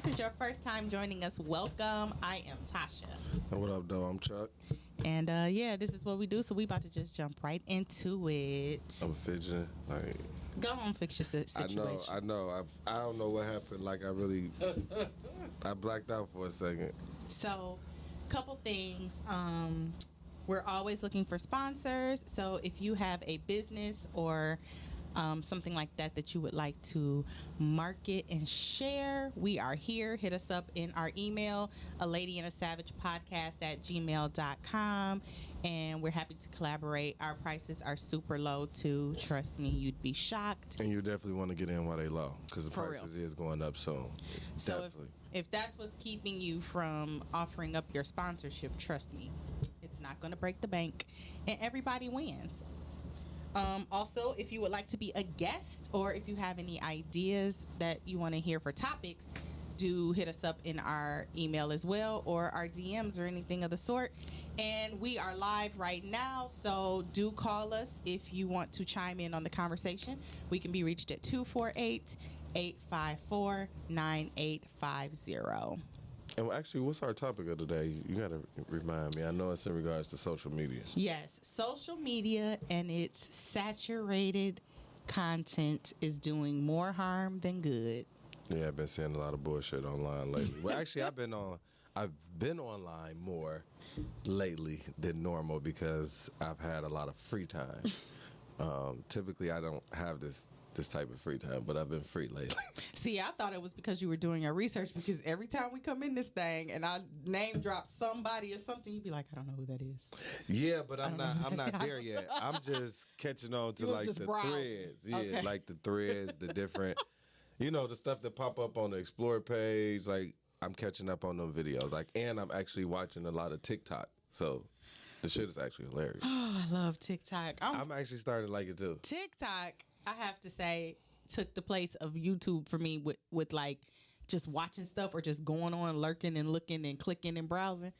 this is your first time joining us, welcome. I am Tasha. What up, though? I'm Chuck. And this is what we do. So we about to just jump right into it. I'm fidgeting. Like, go on, fix your situation. I know. I don't know what happened. Like, I blacked out for a second. So, couple things. We're always looking for sponsors. So if you have a business or something like that you would like to market and share, we are here. Hit us up in our email, aladyandasavagepodcast@gmail.com, and we're happy to collaborate. Our prices are super low too. Trust me, you'd be shocked. And you definitely want to get in while they low, because the For prices real. is going up soon. So Definitely. if that's what's keeping you from offering up your sponsorship, trust me, it's not going to break the bank, and everybody wins. Also, if you would like to be a guest, or if you have any ideas that you want to hear for topics, do hit us up in our email as well, or our DMs, or anything of the sort. And we are live right now, so do call us if you want to chime in on the conversation. We can be reached at 248-854-9850. And actually, what's our topic of today? You got to remind me. I know it's in regards to social media. Yes, social media and its saturated content is doing more harm than good. Yeah, I've been seeing a lot of bullshit online lately. Well, actually, I've been online more lately than normal because I've had a lot of free time. Typically, I don't have this type of free time, but I've been free lately. See, I thought it was because you were doing your research, because every time we come in this thing and I name drop somebody or something, you'd be like, I don't know who that is. Yeah, but I'm not there yet. I'm just catching on to like the threads. Yeah, okay. Like the threads, the different, the stuff that pop up on the Explore page. Like, I'm catching up on those videos. Like, and I'm actually watching a lot of TikTok. So the shit is actually hilarious. Oh, I love TikTok. I'm actually starting to like it too. TikTok, I have to say, took the place of YouTube for me with like just watching stuff or just going on, lurking and looking and clicking and browsing.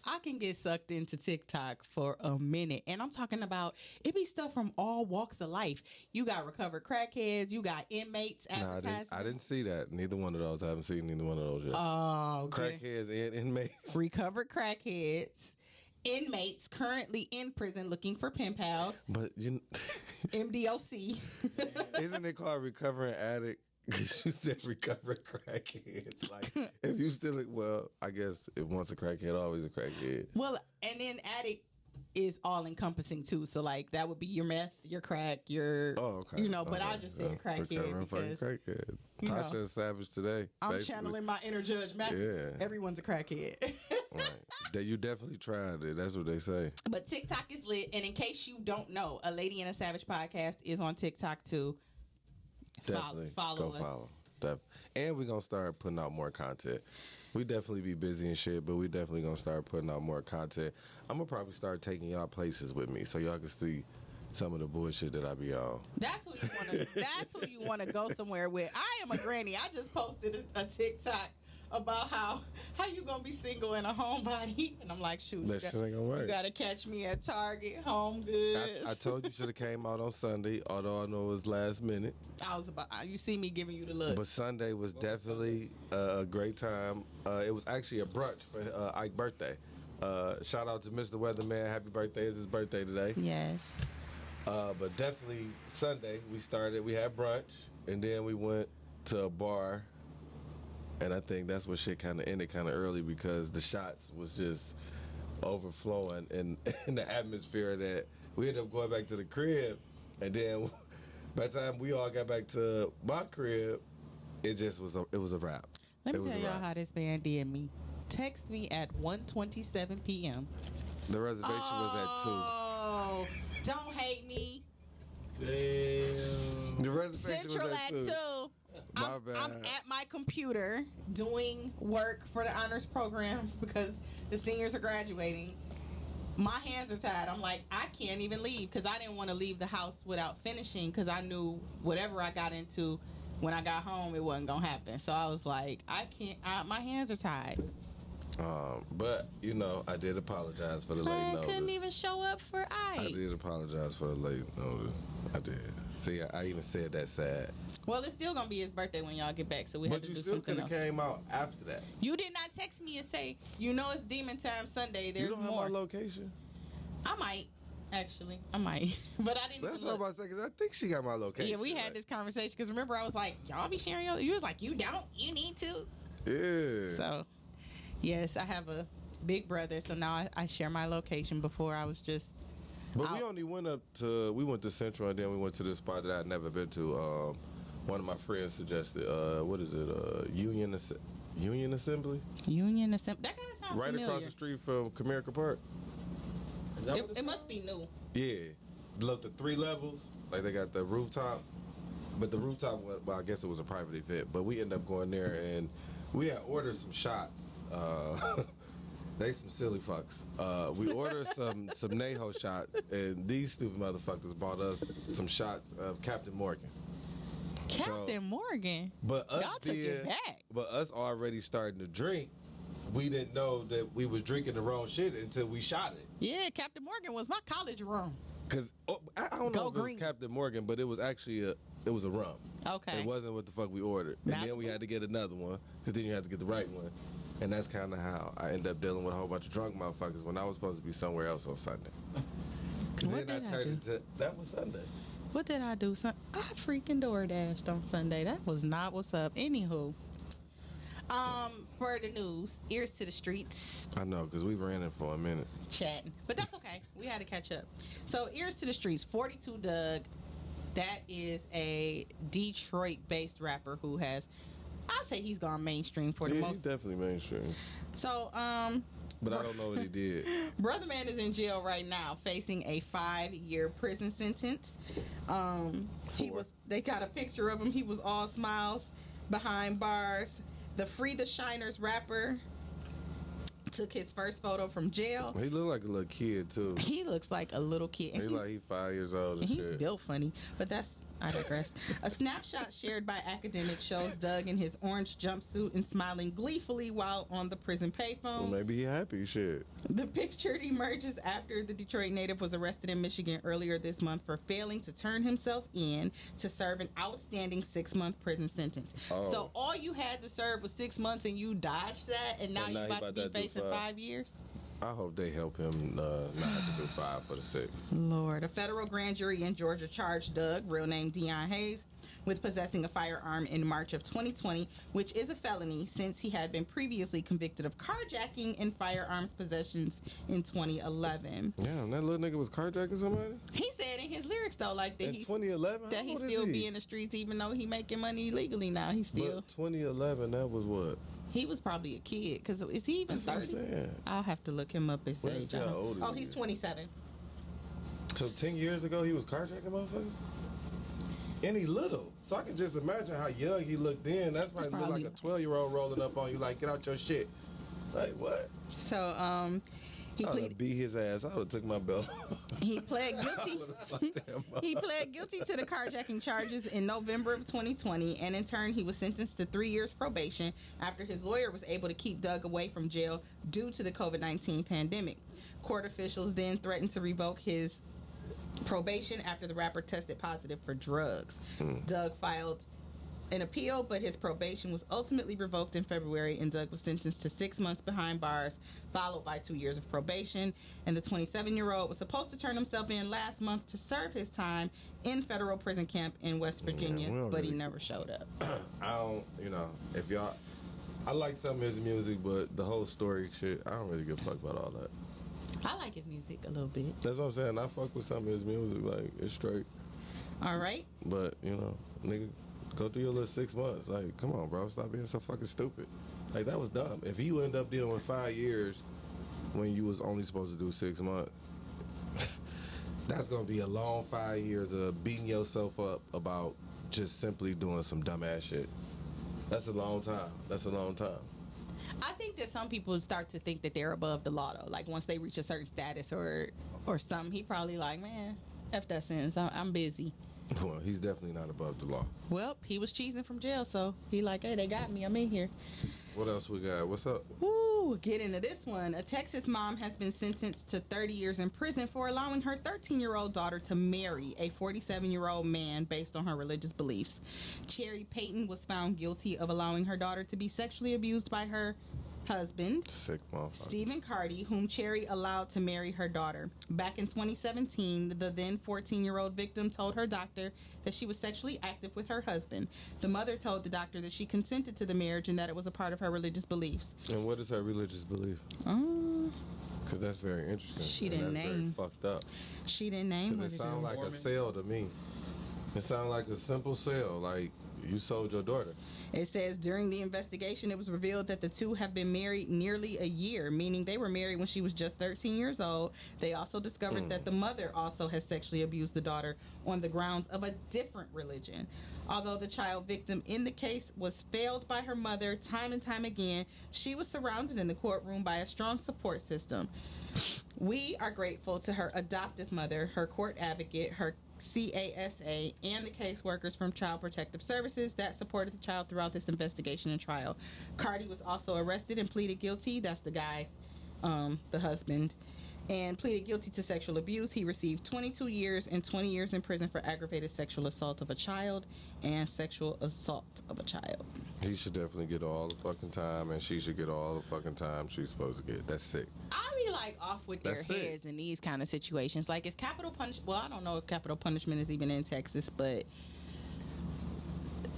I can get sucked into TikTok for a minute. And I'm talking about, it be stuff from all walks of life. You got recovered crackheads, you got inmates advertising. I didn't see that. Neither one of those. I haven't seen neither one of those yet. Oh, okay. Crackheads and inmates. Recovered crackheads, inmates currently in prison looking for pen pals. But MDOC. Isn't it called recovering addict? Because you said recovering crackheads. Like, if you still, well, I guess if once a crackhead, always a crackhead. Well, and then addict is all encamping too. So like that would be your meth, your crack, your but I just said crackhead because crackhead. Tasha is savage today. I'm channeling my inner Judge Mathis. Yeah. Everyone's a crackhead. Right. That you definitely tried it. That's what they say. But TikTok is lit, and in case you don't know, A Lady and a Savage podcast is on TikTok too. Definitely follow us. And we're gonna start putting out more content. We definitely be busy and shit, but we definitely gonna start putting out more content. I'm gonna probably start taking y'all places with me so y'all can see some of the bullshit that I be on. That's who you wanna that's who you wanna go somewhere with. I am a granny. I just posted a TikTok about how you gonna be single and a homebody, and I'm like, shoot, that shit ain't gonna work. You gotta catch me at Target, Home Goods. I told you should have came out on Sunday, although I know it was last minute. You see me giving you the look. But Sunday was definitely a great time. It was actually a brunch for Ike's birthday. Shout out to Mr. Weatherman. Happy birthday. It's his birthday today. Yes. But definitely Sunday we had brunch, and then we went to a bar. And I think that's where shit kind of ended kind of early because the shots was just overflowing in the atmosphere that we ended up going back to the crib. And then by the time we all got back to my crib, it was a wrap. Let me tell y'all how this man did me. Text me at 1:27 p.m. The reservation was at 2. Oh, don't hate me. Damn. The reservation Central was at 2. My bad. I'm at my computer doing work for the honors program because the seniors are graduating. My hands are tied. I'm like, I can't even leave because I didn't want to leave the house without finishing because I knew whatever I got into when I got home, it wasn't going to happen. So I was like, I can't, my hands are tied. But you know, I did apologize for the late I notice. couldn't even show up for I did apologize for the late notice. I did. See, I even said that sad. Well, it's still gonna be his birthday when y'all get back, so we had But to you do still something could have else. came out after that. You did not text me and say, you know, it's Demon Time Sunday. There's You don't more. have my location. I might, actually, but I didn't. That's even what I'm look. about to say, 'cause I think she got my location. Yeah, we had this conversation because remember I was like, y'all be sharing your. You was like, you don't. You need to. Yeah. So, yes, I have a big brother, so now I share my location. Before I was just. But we out. only went we went to Central and then we went to this spot that I'd never been to. One of my friends suggested, what is it, Union Assembly? Union Assembly. That kind of sounds Right familiar. across the street from Comerica Park. Is that what it's It must be new. Yeah. Look, the 3 levels, like they got the rooftop, but the rooftop, well, I guess it was a private event, but we ended up going there and we had ordered some shots. They some silly fucks. We ordered some Neho shots, and these stupid motherfuckers bought us some shots of Captain Morgan. Captain Morgan. But us Y'all took it back. But us already starting to drink, we didn't know that we was drinking the wrong shit until we shot it. Yeah, Captain Morgan was my college rum. Cause I don't know Go if it green. was Captain Morgan, but it was actually a rum. Okay. It wasn't what the fuck we ordered. And Not- then we had to get another one, because then you had to get the right one. And that's kind of how I ended up dealing with a whole bunch of drunk motherfuckers when I was supposed to be somewhere else on Sunday. Because What then did I I turned do? into, that was Sunday. What did I do? I freaking DoorDashed on Sunday. That was not what's up. Anywho, for the news, ears to the streets, I know, because we ran it for a minute. chatting, but that's okay. We had to catch up. So, ears to the streets. 42 Doug. That is a Detroit-based rapper who has. I say he's gone mainstream for the Yeah, he's most. definitely mainstream. So, But I don't know what he did. Brother Man is in jail right now, facing a 5-year prison sentence. They got a picture of him. He was all smiles behind bars. The Free the Shiners rapper took his first photo from jail. He looked like a little kid, too. He looks like a little kid. He like he 5 years old and He's shit. built funny, but I digress. A snapshot shared by academics shows Doug in his orange jumpsuit and smiling gleefully while on the prison Well, payphone. maybe he happy, shit. The picture emerges after the Detroit native was arrested in Michigan earlier this month for failing to turn himself in to serve an outstanding 6-month prison sentence. Oh. So all you had to serve was 6 months and you dodged that, and now And you're now he about to be about to do facing 5. 5 years? I hope they help him not have to do 5 for the 6. Lord. A federal grand jury in Georgia charged Doug, real name Dion Hayes, with possessing a firearm in March of 2020, which is a felony since he had been previously convicted of carjacking and firearms possessions in 2011. Yeah, that little nigga was carjacking somebody? He said in his lyrics, though, like that In he's 2011? that How he old is still he? be in the streets even though he making money legally now. He still But 2011, that was what? he was probably a kid because is he even That's what 30? I'm saying. I'll have to look him up his What age. is how old is Oh, he? he's 27. So 10 years ago, he was carjacking motherfuckers? And he little. So I can just imagine how young he looked then. That's probably, look probably- like a 12-year-old rolling up on you like, get out your shit. Like, what? So he I would pleaded have beat his ass. I would have took my belt off. he pled guilty. Fuck that mother- He pled guilty to the carjacking charges in November of 2020, and in turn, he was sentenced to 3 years probation after his lawyer was able to keep Doug away from jail due to the COVID-19 pandemic. Court officials then threatened to revoke his probation after the rapper tested positive for drugs. Doug filed an appeal, but his probation was ultimately revoked in February, and Doug was sentenced to 6 months behind bars, followed by 2 years of probation. And the 27-year-old was supposed to turn himself in last month to serve his time in federal prison camp in West Virginia, we don't but he really- never showed up. I don't, if y'all, I like some of his music, but the whole story shit, I don't really give a fuck about all that. I like his music a little bit. That's what I'm saying. I fuck with some of his music, like, it's straight. All right. But, nigga, go through your little 6 months. Like, come on, bro, stop being so fucking stupid. Like, that was dumb. If you end up dealing with 5 years when you was only supposed to do 6 months, that's gonna be a long 5 years of beating yourself up about just simply doing some dumbass shit. That's a long time. That's a long time. I think that some people start to think that they're above the law, though. Like, once they reach a certain status or something, he probably like, man, F that sentence. I'm busy. Well, he's definitely not above the law. Well, he was cheesing from jail, so he like, hey, they got me. I'm in here. What else we got? What's up? Woo, get into this one. A Texas mom has been sentenced to 30 years in prison for allowing her 13-year-old daughter to marry a 47-year-old man based on her religious beliefs. Cherry Payton was found guilty of allowing her daughter to be sexually abused by her husband, Sick motherfucker. Stephen Cardi, whom Cherry allowed to marry her daughter. Back in 2017, the then 14-year-old victim told her doctor that she was sexually active with her husband. The mother told the doctor that she consented to the marriage and that it was a part of her religious beliefs. And what is her religious belief? Because that's very interesting. She and didn't that's name. Very fucked up. She didn't name Because what it sounds like a sale to me. It sounds like a simple sale. Like, you sold your daughter. It says during the investigation, it was revealed that the two have been married nearly a year, meaning they were married when she was just 13 years old. They also discovered that the mother also has sexually abused the daughter on the grounds of a different religion. Although the child victim in the case was failed by her mother time and time again, she was surrounded in the courtroom by a strong support system. We are grateful to her adoptive mother, her court advocate, her CASA, and the caseworkers from Child Protective Services that supported the child throughout this investigation and trial. Cardi was also arrested and pleaded guilty. That's the guy, the husband, and pleaded guilty to sexual abuse. He received 22 years and 20 years in prison for aggravated sexual assault of a child and sexual assault of a child. He should definitely get all the fucking time, and she should get all the fucking time she's supposed to get. That's sick. I be like off with their That's it. heads in these kind of situations. Like, is capital punishment? Well, I don't know if capital punishment is even in Texas, but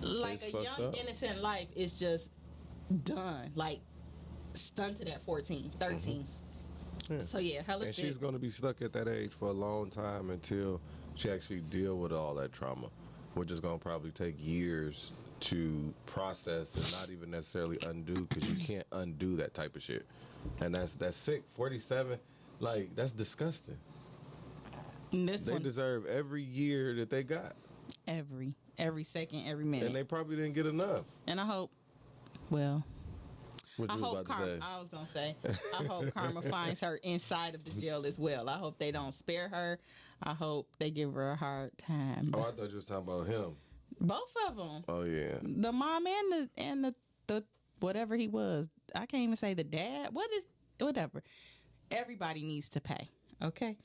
like It's a fucked young up. innocent life is just done, like stunted at 14, 13. Yeah. So yeah, hella And sick. she's going to be stuck at that age for a long time until she actually deal with all that trauma, which is going to probably take years to process and not even necessarily undo, because you can't undo that type of shit. And that's sick. 47, like, that's disgusting. And this They one, deserve every year that they got, every second, every minute. and they probably didn't get enough. And I hope, well, What I you was hope about to say? I was gonna say, I hope Karma finds her inside of the jail as well. I hope they don't spare her. I hope they give her a hard time. Oh, I thought you was talking about him. Both of them, Oh yeah. the mom and the whatever he was. I can't even say the dad. Whatever. Everybody needs to pay. Okay.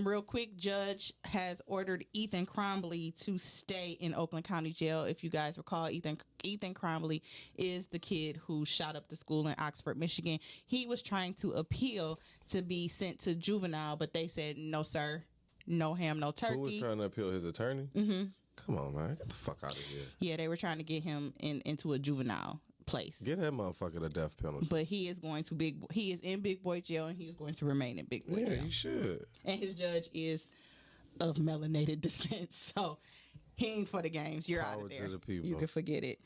Real quick, judge has ordered Ethan Cromley to stay in Oakland County Jail. If you guys recall, Ethan Cromley is the kid who shot up the school in Oxford, Michigan. He was trying to appeal to be sent to juvenile, but they said, no, sir. No ham, no turkey. Who was trying to appeal? His attorney? Mm-hmm. Come on, man. Get the fuck out of here. Yeah, they were trying to get him into a juvenile place. Get that motherfucker the death penalty. But he is in Big Boy Jail, and he is going to remain in Big Boy Yeah, Jail. you should. And his judge is of melanated descent, so he ain't for the games. You're out Power of to there. the people. You can forget it.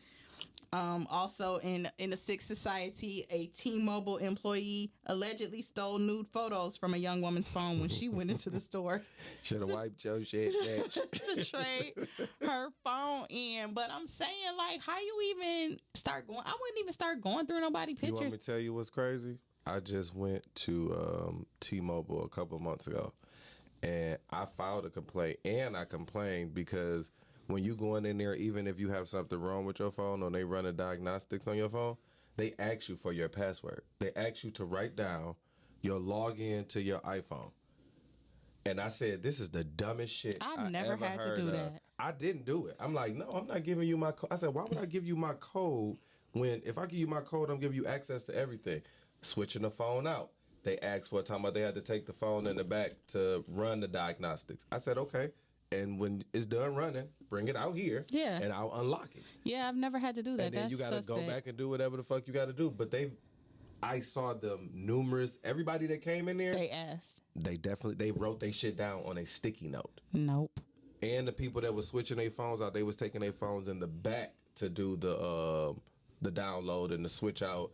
Also, in the Sick Society, a T-Mobile employee allegedly stole nude photos from a young woman's phone when she went into the store Should have wiped your shit, bitch. to trade her phone in. But I'm saying, like, how you even start going? I wouldn't even start going through nobody You want me pictures. to tell you what's crazy? I just went to T-Mobile a couple months ago, and I filed a complaint, and I complained because when you going in there, even if you have something wrong with your phone or they run a diagnostics on your phone, they ask you for your password. They ask you to write down your login to your iPhone. And I said, this is the dumbest shit I've I never ever had to heard do of. that. I didn't do it. I'm like, no, I'm not giving you my code. I said, why would I give you my code when if I give you my code, I'm giving you access to everything. Switching the phone out. They asked for a time, but they had to take the phone in the back to run the diagnostics. I said, okay. And when it's done running, bring it out here. Yeah. And I'll unlock it. Yeah, I've never had to do that. And then you That's gotta go suspect. back and do whatever the fuck you gotta do. But I saw them numerous. Everybody that came in there, They asked. they wrote their shit down on a sticky note. Nope. And the people that was switching their phones out, they was taking their phones in the back to do the download and to switch out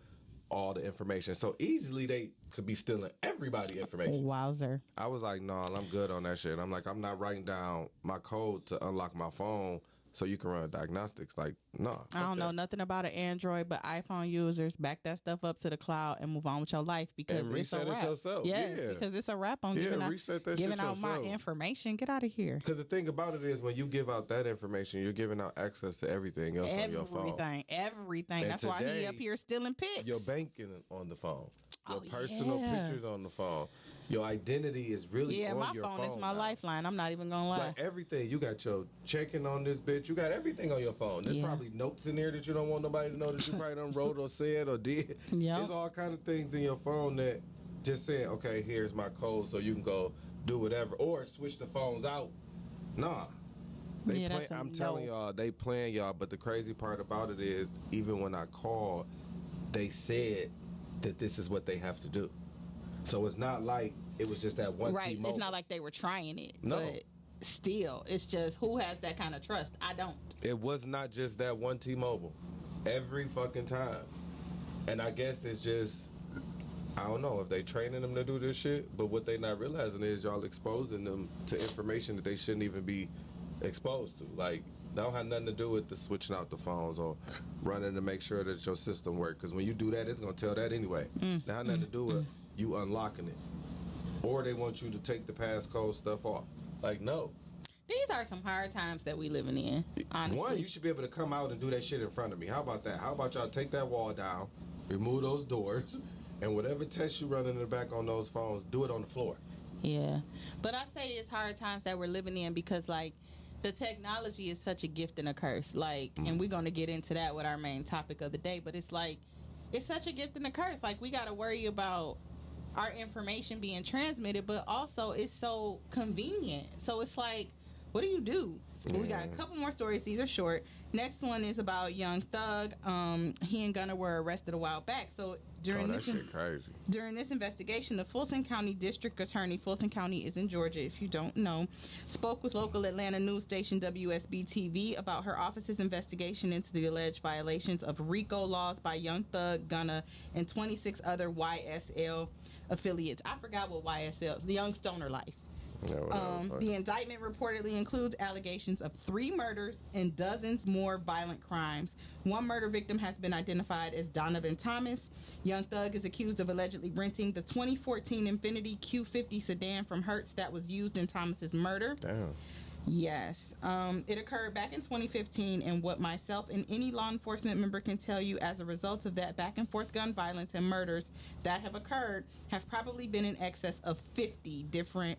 all the information. So easily they could be stealing everybody information. Wowzer. I was like, no, I'm good on that shit. I'm like, I'm not writing down my code to unlock my phone so you can run diagnostics. Like, nah. I don't know nothing about an Android, but iPhone users back that stuff up to the cloud and move on with your life because And it's a reset it wrap. yourself. Yes, Yeah. because it's a wrap on Yeah, reset that giving shit out my yourself. information. Get out of here. Because the thing about it is when you give out that information, you're giving out access to everything else on your phone. Everything. And That's why he today, up here stealing pics. Your banking on the phone. Your Oh, personal yeah. pictures on the phone. Your identity is really Yeah, on my your phone is my now. lifeline. I'm not even gonna lie. Like everything, you got your checking on this bitch. You got everything on your phone. There's Yeah. probably notes in there that you don't want nobody to know that you probably done wrote or said or did. Yep. There's all kind of things in your phone that just saying, okay, here's my code, so you can go do whatever or switch the phones out. Nah. Yeah, that's a I'm telling no. y'all, they playing y'all. But the crazy part about it is, even when I called, they said that this is what they have to do. So it's not like it was just that one Right. T-Mobile. It's not like they were trying it. No. But still, it's just who has that kind of trust? I don't. It was not just that one T-Mobile. Every fucking time. And I guess it's just, I don't know if they training them to do this shit, but what they not realizing is y'all exposing them to information that they shouldn't even be exposed to. Like, that don't have nothing to do with the switching out the phones or running to make sure that your system works. Because when you do that, it's going to tell that anyway. That have nothing to do with you unlocking it. Or they want you to take the passcode stuff off. Like, no. These are some hard times that we living in, honestly. One, you should be able to come out and do that shit in front of me. How about that? How about y'all take that wall down, remove those doors, and whatever test you run in the back on those phones, do it on the floor. Yeah. But I say it's hard times that we're living in because, like, the technology is such a gift and a curse. Like, and we're going to get into that with our main topic of the day. But it's like, it's such a gift and a curse. Like, we got to worry about our information being transmitted, but also it's so convenient. So it's like, what do? We got a couple more stories. These are short. Next one is about Young Thug. He and Gunna were arrested a while back. So during That this shit crazy. during this investigation, the Fulton County District Attorney, Fulton County is in Georgia, if you don't know, spoke with local Atlanta news station WSB-TV about her office's investigation into the alleged violations of RICO laws by Young Thug, Gunna, and 26 other YSL affiliates. I forgot what YSL is. The Young Stoner Life. Yeah, whatever, fuck. The indictment reportedly includes allegations of 3 murders and dozens more violent crimes. One murder victim has been identified as Donovan Thomas. Young Thug is accused of allegedly renting the 2014 Infiniti Q50 sedan from Hertz that was used in Thomas's murder. Damn. Yes. It occurred back in 2015, and what myself and any law enforcement member can tell you as a result of that back and forth gun violence and murders that have occurred have probably been in excess of 50 different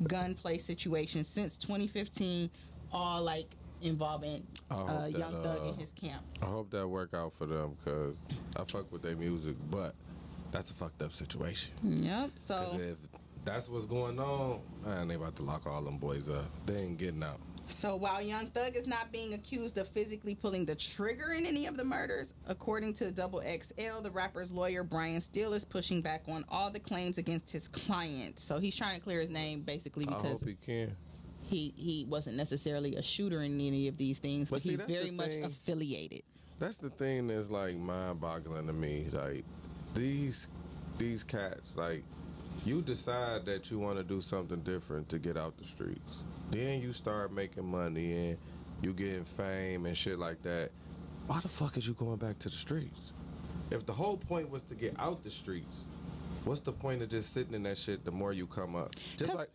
gunplay situations since 2015, all like involving I hope Young that, Thug and his camp. I hope that work out for them because I fuck with their music, but that's a fucked up situation. Yep. 'Cause So, if that's what's going on, man, they about to lock all them boys up. They ain't getting out. while Young Thug is not being accused of physically pulling the trigger in any of the murders, according to Double XL, the rapper's lawyer Brian Steele is pushing back on all the claims against his client. So he's trying to clear his name basically I because hope he can. he wasn't necessarily a shooter in any of these things, but see, he's that's the very much thing. affiliated. That's the thing that's like mind-boggling to me. Like these cats, like you decide that you want to do something different to get out the streets. Then you start making money and you getting fame and shit like that. Why the fuck is you going back to the streets? If the whole point was to get out the streets, what's the point of just sitting in that shit the more you come up? Just 'Cause like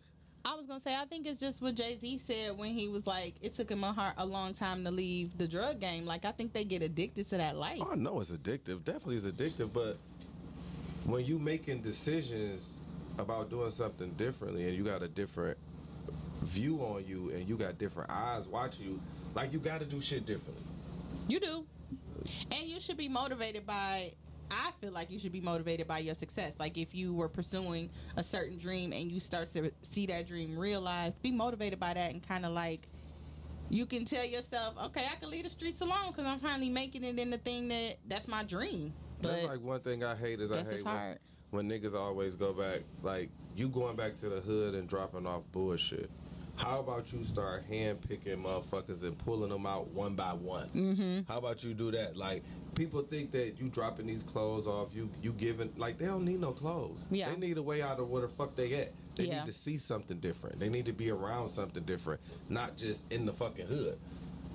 I was gonna say, I think it's just what Jay-Z said when he was like, it took him a long time to leave the drug game. Like, I think they get addicted to that life. oh, I know it's addictive. Definitely is addictive, but when you making decisions about doing something differently and you got a different view on you and you got different eyes watching you, like you got to do shit differently. You do. And you should be motivated by, I feel like you should be motivated by your success. Like if you were pursuing a certain dream and you start to see that dream realized, be motivated by that and kind of like, you can tell yourself, okay, I can leave the streets alone because I'm finally making it in the thing that's my dream. But That's like one thing I hate is I guess hate it's hard. when niggas always go back, like you going back to the hood and dropping off bullshit. How about you start hand picking motherfuckers and pulling them out one by one? Mm-hmm. How about you do that? Like people think that you dropping these clothes off, you giving, like they don't need no clothes. Yeah. They need a way out of where the fuck they at. They Yeah. need to see something different. They need to be around something different, not just in the fucking hood.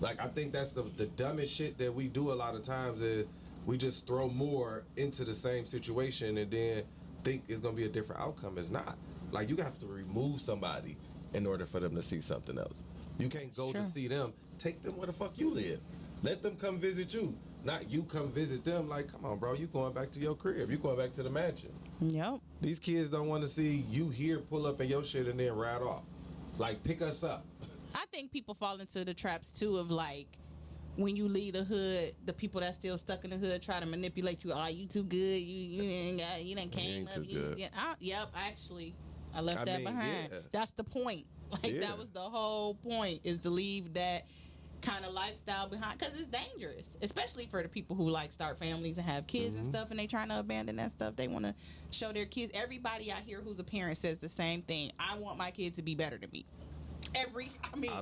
Like, I think that's the dumbest shit that we do a lot of times is we just throw more into the same situation and then think it's going to be a different outcome. It's not. Like, you have to remove somebody in order for them to see something else. You can't go to see them. Take them where the fuck you live. Let them come visit you. Not you come visit them. Like, come on, bro. You going back to your crib. You going back to the mansion. Yep. These kids don't want to see you here pull up in your shit and then ride off. Like, pick us up. I think people fall into the traps too of like when you leave the hood, the people that's still stuck in the hood try to manipulate you. Oh, you too good. You done came ain't up. too good. Yep. Actually, I left that behind. Yeah. That's the point. Like that was the whole point, is to leave that kind of lifestyle behind, because it's dangerous, especially for the people who like start families and have kids and stuff, and they trying to abandon that stuff. They want to show their kids. Everybody out here who's a parent says the same thing. I want my kid to be better than me. I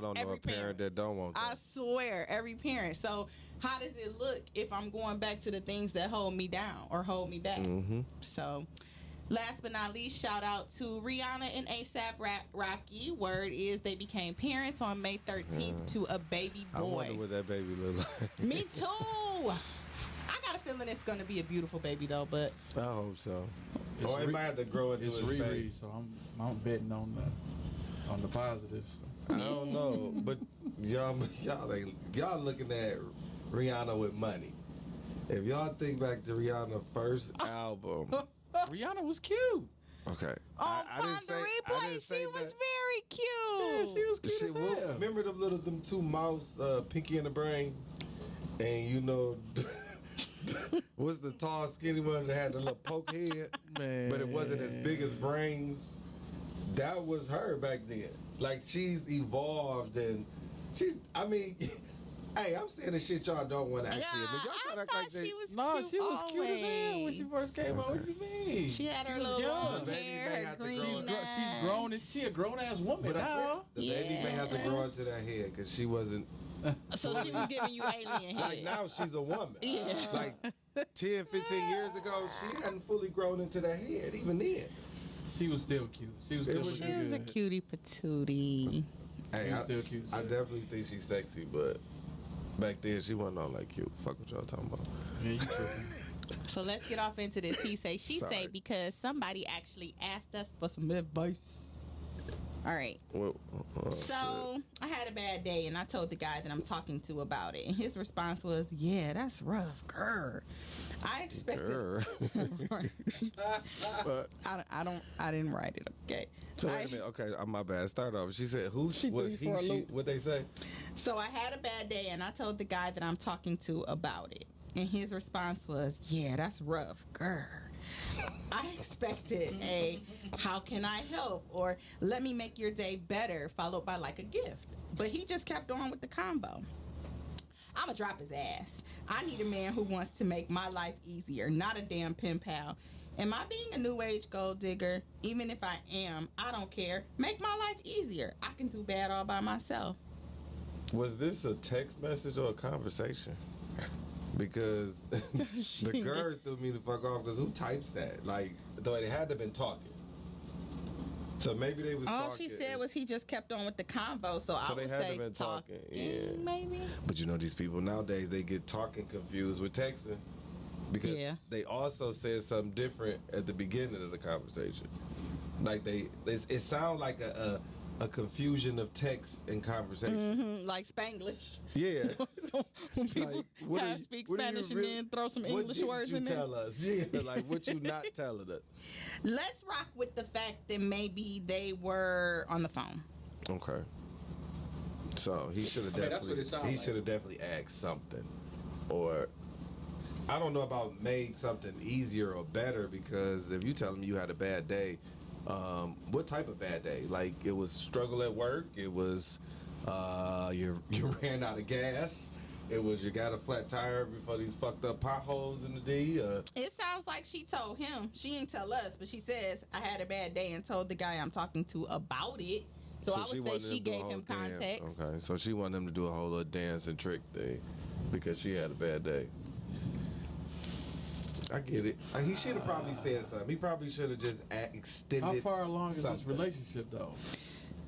don't know a parent that don't want that. I swear, every parent. So how does it look if I'm going back to the things that hold me down or hold me back? So last but not least, shout out to Rihanna and A$AP Rocky. Word is they became parents on May 13th to a baby boy. I wonder what that baby look like. Me too. I got a feeling it's going to be a beautiful baby though, but I hope so. It's It might have to grow into It's his Riri, face. so I'm betting on the positives. I don't know, but y'all looking at Rihanna with money. If y'all think back to Rihanna's first album, Rihanna was cute. okay. on I didn't say- the I replay, didn't say she was that. very Yeah, cute. she was cute Shit, as well, hell. remember them two mouse, Pinky and the Brain, and what's the tall, skinny one that had the little poke head, Man. but it wasn't as big as Brains. That was her back then. Like, she's evolved and I mean, hey, I'm saying the shit y'all don't want to actually admit. Y'all try to I act thought like they. she was No, cute she was cute as hell when always. she first came out. What do you mean? She had her was little young. long Baby hair, may her have to green grow. She's grown and she a grown ass woman But now. the baby may have to Yeah. grow into that head because she wasn't. So she was giving you alien head. Like, now she's a woman. Yeah. Like 10, 15 years ago, she hadn't fully grown into that head, even then. She was still cute. She was It still was She looking was a good. cutie patootie. Hey, She's still cute. I so- definitely think she's sexy, but back then she wasn't all like cute. Fuck what y'all talking about. Yeah, you tripping. So let's get off into this he say, she Sorry. say, because somebody actually asked us for some advice. All right. Well, So I had a bad day and I told the guy that I'm talking to about it. And his response was, yeah, that's rough, girl. I expected. but I didn't write it. Okay. so wait a minute. Okay, my bad. Start off. She said, "Who? She Was threw you for a he? She? loop. What they say?" So I had a bad day and I told the guy that I'm talking to about it. And his response was, yeah, that's rough, girl. I expected a how can I help or let me make your day better, followed by like a gift. But he just kept on with the combo. I'ma drop his ass. I need a man who wants to make my life easier, not a damn pen pal. Am I being a new age gold digger? Even if I am, I don't care. Make my life easier. I can do bad all by myself. Was this a text message or a conversation? Because the girl threw me the fuck off. Because who types that? Like, though they had to been talking. So maybe they was. All talking. she said was he just kept on with the convo, so I they would had to say been talking, yeah. maybe. But you know, these people nowadays, they get talking confused with texting because Yeah. they also said something different at the beginning of the conversation. Like it sounds like a confusion of text and conversation. Like Spanglish. Yeah. When people what half are you- speak what are you Spanish and really- then throw some what English didn't words you in there. tell us? Yeah, like what you not telling us. Let's rock with the fact that maybe they were on the phone. Okay. So he should have I mean, that's definitely what it sound like. should have definitely asked something, or I don't know about made something easier or better, because if you tell him you had a bad day, what type of bad day? Like it was struggle at work. It was you ran out of gas. It was you got a flat tire before these fucked up potholes in the D. It sounds like she told him. She ain't tell us, but she says I had a bad day and told the guy I'm talking to about it. So I would wanted say him she to do a gave whole him context. dance. Okay, so she wanted him to do a whole little dance and trick thing because she had a bad day. I get it. He should have probably said something. He probably should have just extended. How far along is this something. relationship though?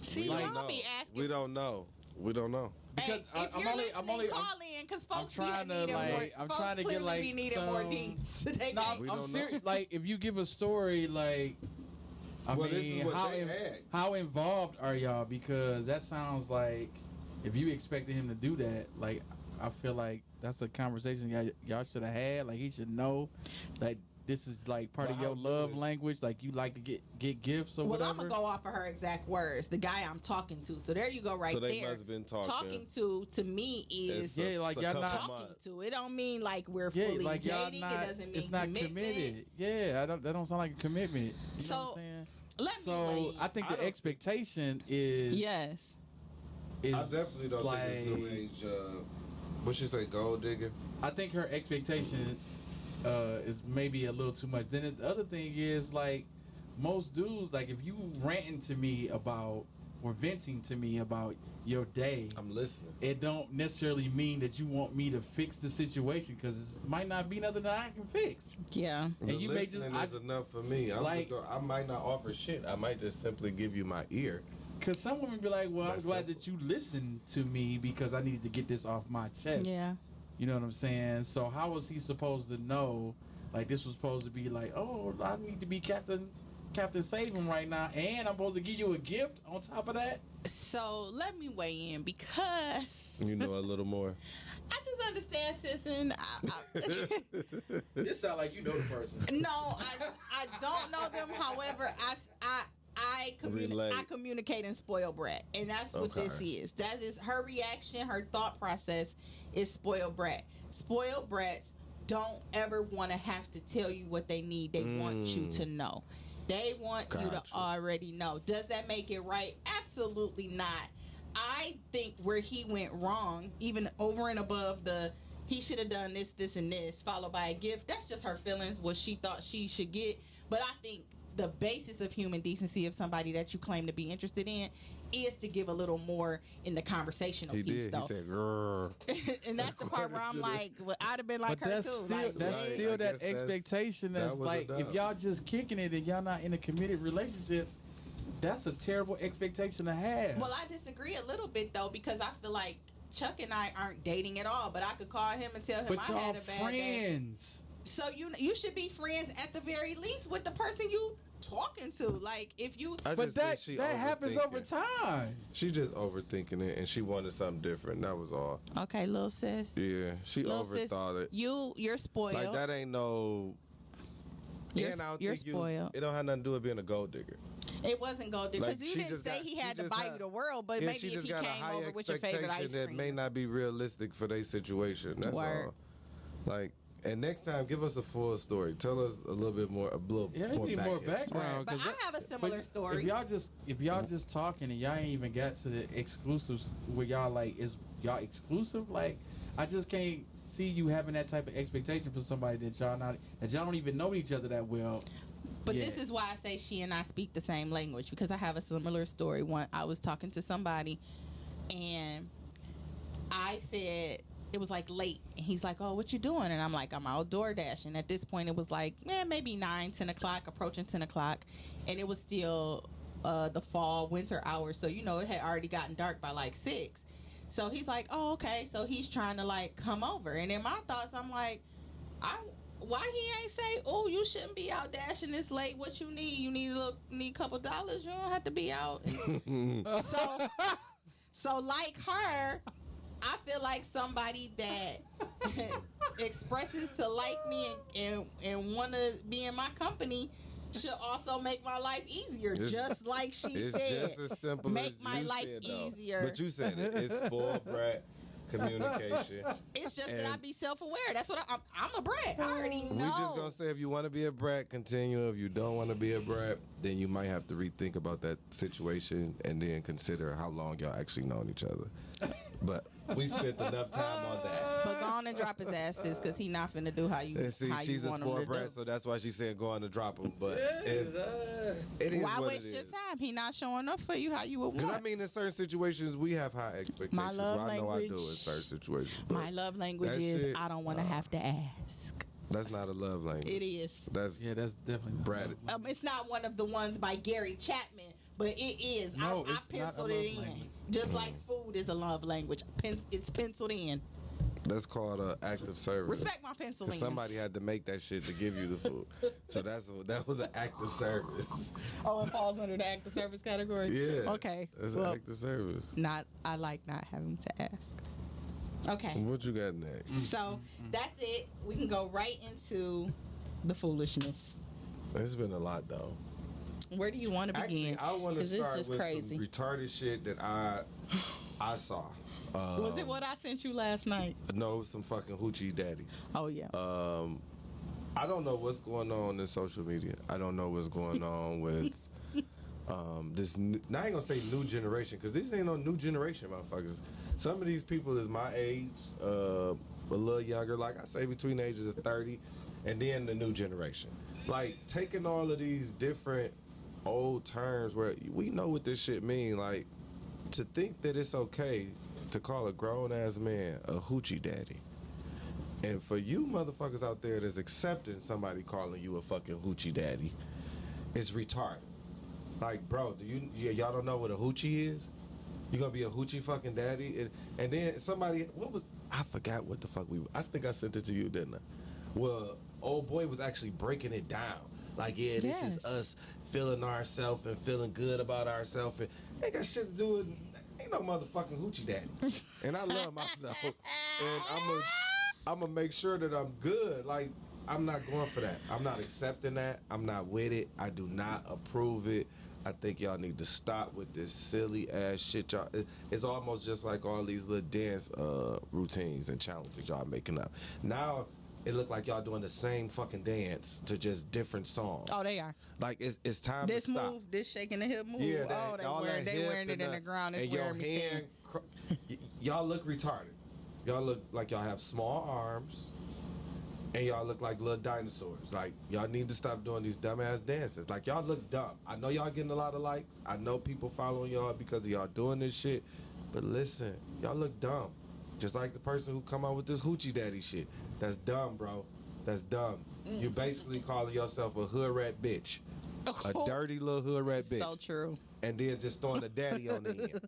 See, We don't y'all know. be asking. We don't know. We don't know. because Hey, if you're listening, call in because folks trying be to, needing like, more. I'm folks trying to get, clearly like, be needing more some- deeds. They No, can't- We I'm don't serious. know. Like, if you give a story, like, I Well, this mean, is what they asked. how involved are y'all? Because that sounds like if you expected him to do that, like, I feel like that's a conversation y'all should have had. Like, he should know that this is like part But of your how love you would- language. Like, you like to get gifts or well, whatever. I'm gonna go off of her exact words. The guy I'm talking to. So there you go, right So they there. must have been talking. Talking to me is It's Yeah, like, a y'all couple not- talking months. to. It don't mean like we're Yeah, fully like y'all dating. not. It doesn't mean It's not commitment. committed. Yeah, that don't sound like a commitment. You know what So, I'm saying? Let me So wait. I think I the don't- expectation is Yes. is I definitely don't like, think it's new age. What she say, gold digger? I think her expectation is maybe a little too much. Then the other thing is, like, most dudes, like, if you ranting to me about or venting to me about your day, I'm listening. it don't necessarily mean that you want me to fix the situation, because it might not be nothing that I can fix. Yeah. And The you may just- listening is enough for me. like- I might not offer shit. I might just simply give you my ear. Because some women be like, well, I'm That's glad simple. that you listened to me because I needed to get this off my chest. Yeah. You know what I'm saying? So how was he supposed to know? Like, this was supposed to be like, oh, I need to be Captain Save-Him right now, and I'm supposed to give you a gift on top of that? So let me weigh in because You know a little more. I just understand, sis, and This sound like you know the person. no, I don't know them. However, I Relate. communicate and spoil brat, and that's what Okay. this is. That is her reaction, her thought process is spoil brat. Spoil brats don't ever want to have to tell you what they need. They want you to know. They want you to Gotcha. already know. Does that make it right? Absolutely not. I think where he went wrong, even over and above the he should have done this, this, and this, followed by a gift. That's just her feelings, what she thought she should get. But I think the basis of human decency of somebody that you claim to be interested in is to give a little more in the conversational He piece, did. though. He said, "Grrr." And that's the part where I'm According to like, well, I'd have been like But her that's too. still Like, that's Right, still I that guess that's- expectation that that's was a like, if dub. y'all just kicking it and y'all not in a committed relationship, that's a terrible expectation to have. well, I disagree a little bit though, because I feel like Chuck and I aren't dating at all. But I could call him and tell him but I y'all had a bad day. friends. So you should be friends at the very least with the person you talking to. Like if you I But just think that she happens overthinking. over time. She just overthinking it, and she wanted something different. That was all. okay, little sis, Yeah, she little sis, overthought it. you're spoiled. Like that ain't no. You're- and I don't you're think spoiled. It don't have nothing to do with being a gold digger. It wasn't gold digger because Like, you she didn't just say got- he she had to just buy had- you the world, but Yeah, maybe she if just he got a came high over with your favorite ice expectation that cream. may not be realistic for their situation. That's Word. all. Like, and next time, give us a full story. Tell us a little bit more, Yeah, you need more background. But 'cause I have a similar but story. If y'all just talking and y'all ain't even got to the exclusives where y'all like, is y'all exclusive? Like, I just can't see you having that type of expectation for somebody that y'all don't even know each other that well. But Yeah. this is why I say she and I speak the same language, because I have a similar story. One, I was talking to somebody, and I said it was like late, and he's like, "Oh, what you doing?" And I'm like, "I'm outdoor dashing." At this point, it was like maybe 9-10 o'clock, approaching 10 o'clock, and it was still the fall winter hours. So it had already gotten dark by like 6. So he's like, "Oh, okay." So he's trying to like come over, and in my thoughts, I'm like, why he ain't say, "Oh, you shouldn't be out dashing this late. What you need? You need a couple dollars. You don't have to be out." So like her, I feel like somebody that expresses to like me and want to be in my company should also make my life easier, just like she It's said. just as simple Make as my you life said, though. easier. But you said it. It's spoiled brat communication. It's just that And- I be self-aware. That's what I'm a brat. I already know. We just gonna say, if you want to be a brat, continue. If you don't want to be a brat, then you might have to rethink about that situation and then consider how long y'all actually known each other. But we spent enough time on that. But go on and drop his asses, because he not finna do how you And see, how she's you a want him to spoiled do. brat, so that's why she said go on to drop him. But it is Why what waste it your is. time? He not showing up for you how you would Because want. I mean, in certain situations, we have high expectations. My love well, I know I do in language- certain situations. but My love language that is shit, I don't want to have to ask. That's not a love language. It is. That's Yeah, that's definitely Brad. It's not one of the ones by Gary Chapman, but it is. No, I it's not a penciled love it in. language. Just like food is a love language. It's penciled in. That's called an active service. Respect my pencil. 'Cause somebody had to make that shit to give you the food. So that was an active service. Oh, it falls under the active service category. Yeah. Okay. That's Well, an active service. I like not having to ask. Okay. What you got next? So that's it. We can go right into the foolishness. It's been a lot though. Where do you want to begin? Actually, I want to 'Cause it's start just with crazy. some retarded shit that I saw. Was it what I sent you last night? No, it was some fucking hoochie daddy. Oh yeah. I don't know what's going on in social media. I don't know what's going on with this. Now I ain't gonna say new generation because this ain't no new generation, motherfuckers. Some of these people is my age, a little younger. Like I say, between the ages of 30, and then the new generation. Like taking all of these different old terms where we know what this shit mean. Like to think that it's okay to call a grown ass man a hoochie daddy. And for you motherfuckers out there that's accepting somebody calling you a fucking hoochie daddy, it's retarded. Like, bro, y'all don't know what a hoochie is? You gonna be a hoochie fucking daddy? And then somebody, I forgot what the fuck I think I sent it to you, didn't I? Well, old boy was actually breaking it down. Like, yeah, this is Yes. us feeling ourselves and feeling good about ourselves. And ain't got shit to do with, ain't no motherfucking hoochie daddy. And I love myself. And I'm gonna make sure that I'm good. Like, I'm not going for that. I'm not accepting that. I'm not with it. I do not approve it. I think y'all need to stop with this silly ass shit. Y'all, it's almost just like all these little dance routines and challenges y'all making up. Now it look like y'all doing the same fucking dance to just different songs. Oh, they are. Like it's time This to stop. move, this shaking the hip move. Yeah, oh, all that they hip wearing it and in the ground. It's and your wearing me hand. Y'all look retarded. Y'all look like y'all have small arms, and y'all look like little dinosaurs. Like y'all need to stop doing these dumbass dances. Like y'all look dumb. I know y'all getting a lot of likes. I know people following y'all because of y'all doing this shit. But listen, y'all look dumb. Just like the person who come out with this hoochie daddy shit. That's dumb, bro. That's dumb. You basically calling yourself a hood rat bitch. A dirty little hood rat bitch. So true. And then just throwing a daddy on the end.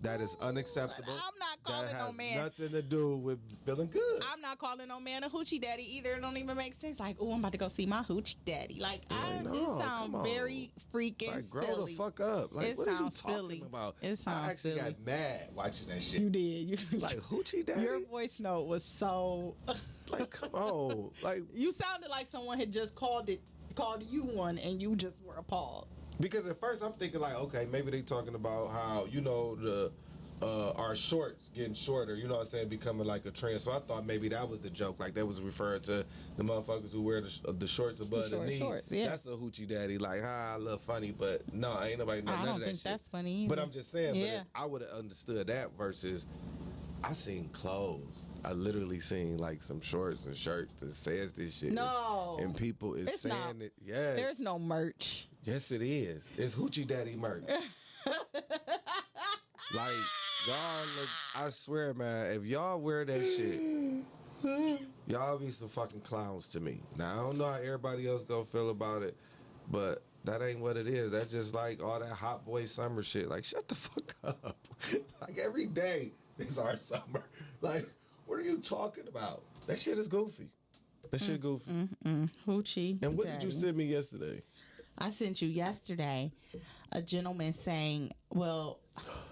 That is unacceptable. I'm not calling that no has man. nothing to do with feeling good. I'm not calling no man a hoochie daddy either. It don't even make sense. Like, oh, I'm about to go see my hoochie daddy. Like, No, this come sounds on. very freaking Like, grow silly. the fuck up. Like, It what are you sounds talking silly. about? It sounds I actually silly. got mad watching that shit. You did. Like, hoochie daddy? Your voice note was so. Like, come on. Like, You sounded like someone had just called you one, and you just were appalled. because at first I'm thinking like, okay, maybe they talking about how, the our shorts getting shorter, you know what I'm saying, becoming like a trend. So I thought maybe that was the joke, like that was referring to the motherfuckers who wear the shorts above the Short knee. shorts, yeah. That's a hoochie daddy, like, a little funny, but no, ain't nobody know I none don't of that think shit. that's funny either. But I'm just saying, Yeah. but I would have understood that versus I seen clothes. I literally seen like some shorts and shirts that says this shit. No. And people is It's saying not. it. Yes. There's no merch. Yes, it is. It's hoochie daddy merch. Like, y'all look, I swear, man, if y'all wear that shit, y'all be some fucking clowns to me. Now, I don't know how everybody else gonna feel about it, but that ain't what it is. That's just like all that hot boy summer shit. Like, shut the fuck up. Like, every day is our summer. Like, what are you talking about? That shit is goofy. That shit goofy. Hoochie And what daddy. did you send me yesterday? I sent you yesterday a gentleman saying, well,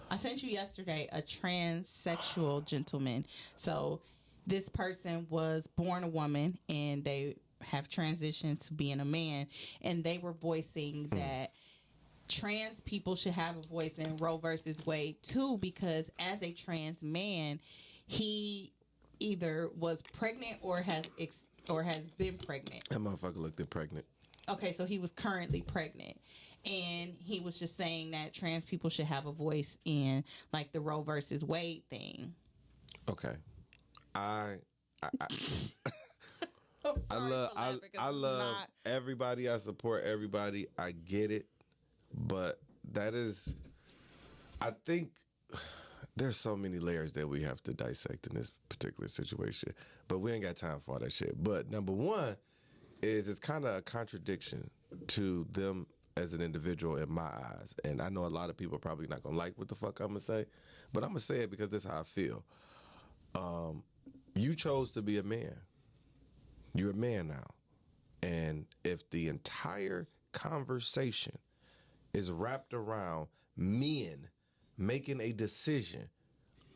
I sent you yesterday a transsexual gentleman. So this person was born a woman and they have transitioned to being a man. And they were voicing that trans people should have a voice in Roe versus Wade too, because as a trans man, he either was pregnant or has been pregnant. That motherfucker looked pregnant. Okay, so he was currently pregnant. And he was just saying that trans people should have a voice in like the Roe versus Wade thing. Okay. I I'm sorry I love for laughing, 'cause I it's love not- everybody. I support everybody. I get it. But that is, I think there's so many layers that we have to dissect in this particular situation. But we ain't got time for all that shit. But number one is it's kind of a contradiction to them as an individual in my eyes. And I know a lot of people are probably not gonna like what the fuck I'm gonna say, but I'm gonna say it because this is how I feel. You chose to be a man. You're a man now. And if the entire conversation is wrapped around men making a decision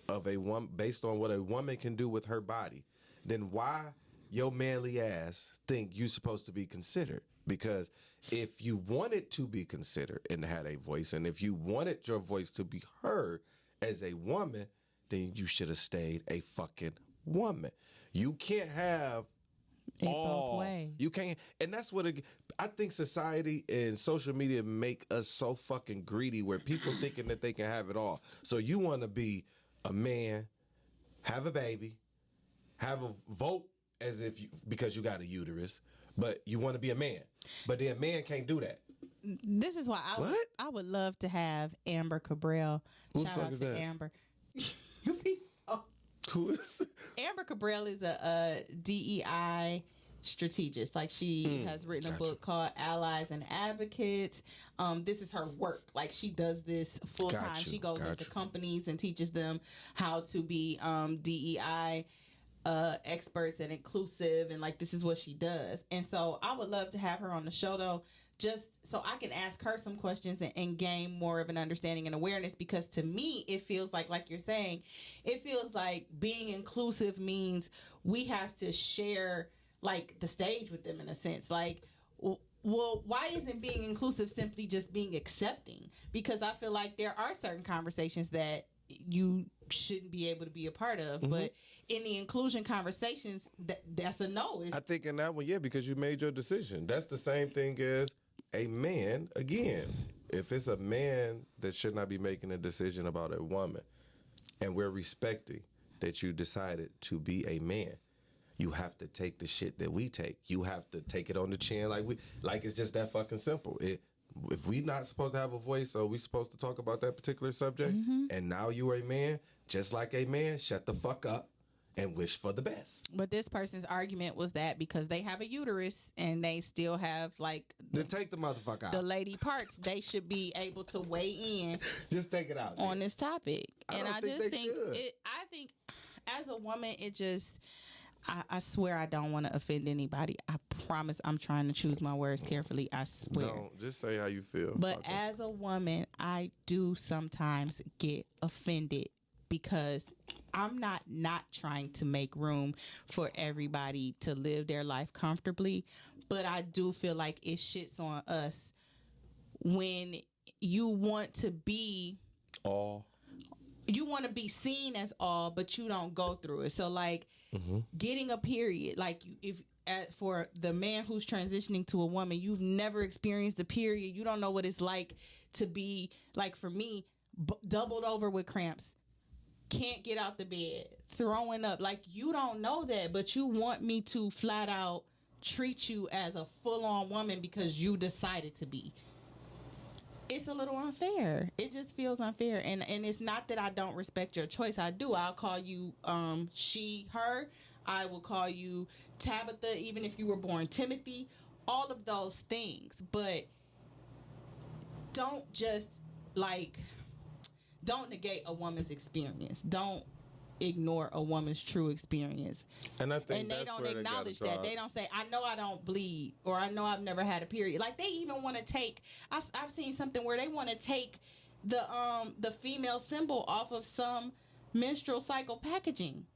of a one based on what a woman can do with her body, then why your manly ass think you supposed to be considered? Because if you wanted to be considered and had a voice, and if you wanted your voice to be heard as a woman, then you should have stayed a fucking woman. You can't have It both ways. You can't, and that's what I think society and social media make us so fucking greedy, where people thinking that they can have it all. So you want to be a man, have a baby, have a vote as if because you got a uterus, but you want to be a man. But then man can't do that. This is why I would love to have Amber Cabral. Who the Shout fuck out is to that? Amber. You be so. Who is? Amber Cabral is a DEI strategist. Like, she has written a book called Allies and Advocates. This is her work. Like, she does this full time. She goes into companies and teaches them how to be DEI experts and inclusive, and like, this is what she does. And so I would love to have her on the show, though, just so I can ask her some questions and gain more of an understanding and awareness, because to me it feels like you're saying, it feels like being inclusive means we have to share like the stage with them, in a sense. Like, well, why isn't being inclusive simply just being accepting? Because I feel like there are certain conversations that you shouldn't be able to be a part of, but in the inclusion conversations, that's a no. I think in that one, yeah, because you made your decision. That's the same thing as a man. Again, if it's a man that should not be making a decision about a woman, and we're respecting that you decided to be a man, you have to take the shit that we take. You have to take it on the chin, like it's just that fucking simple. If we not supposed to have a voice, or we supposed to talk about that particular subject, and now you are a man, just like a man, shut the fuck up and wish for the best. But this person's argument was that because they have a uterus and they still have like Then take the motherfucker out. the lady parts, they should be able to weigh in Just take it out. on this topic. And don't I think just they think should. I think as a woman, it just I swear I don't want to offend anybody. I promise I'm trying to choose my words carefully. I swear. Don't just say how you feel. But Fuck 'em. as a woman, I do sometimes get offended, because I'm not trying to make room for everybody to live their life comfortably. But I do feel like it shits on us when you want to be seen as all, but you don't go through it. So like getting a period, like for the man who's transitioning to a woman, you've never experienced a period. You don't know what it's like to be, like for me, doubled over with cramps, can't get out the bed, throwing up. Like, you don't know that, but you want me to flat out treat you as a full-on woman because you decided to be. It's a little unfair. It just feels unfair. And it's not that I don't respect your choice. I do. I'll call you she, her. I will call you Tabitha, even if you were born Timothy. All of those things. But don't just, don't negate a woman's experience. Don't ignore a woman's true experience. And I think they don't acknowledge that. They don't say, I know I don't bleed, or I know I've never had a period. Like, they even want to take, I've seen something where they want to take the female symbol off of some menstrual cycle packaging.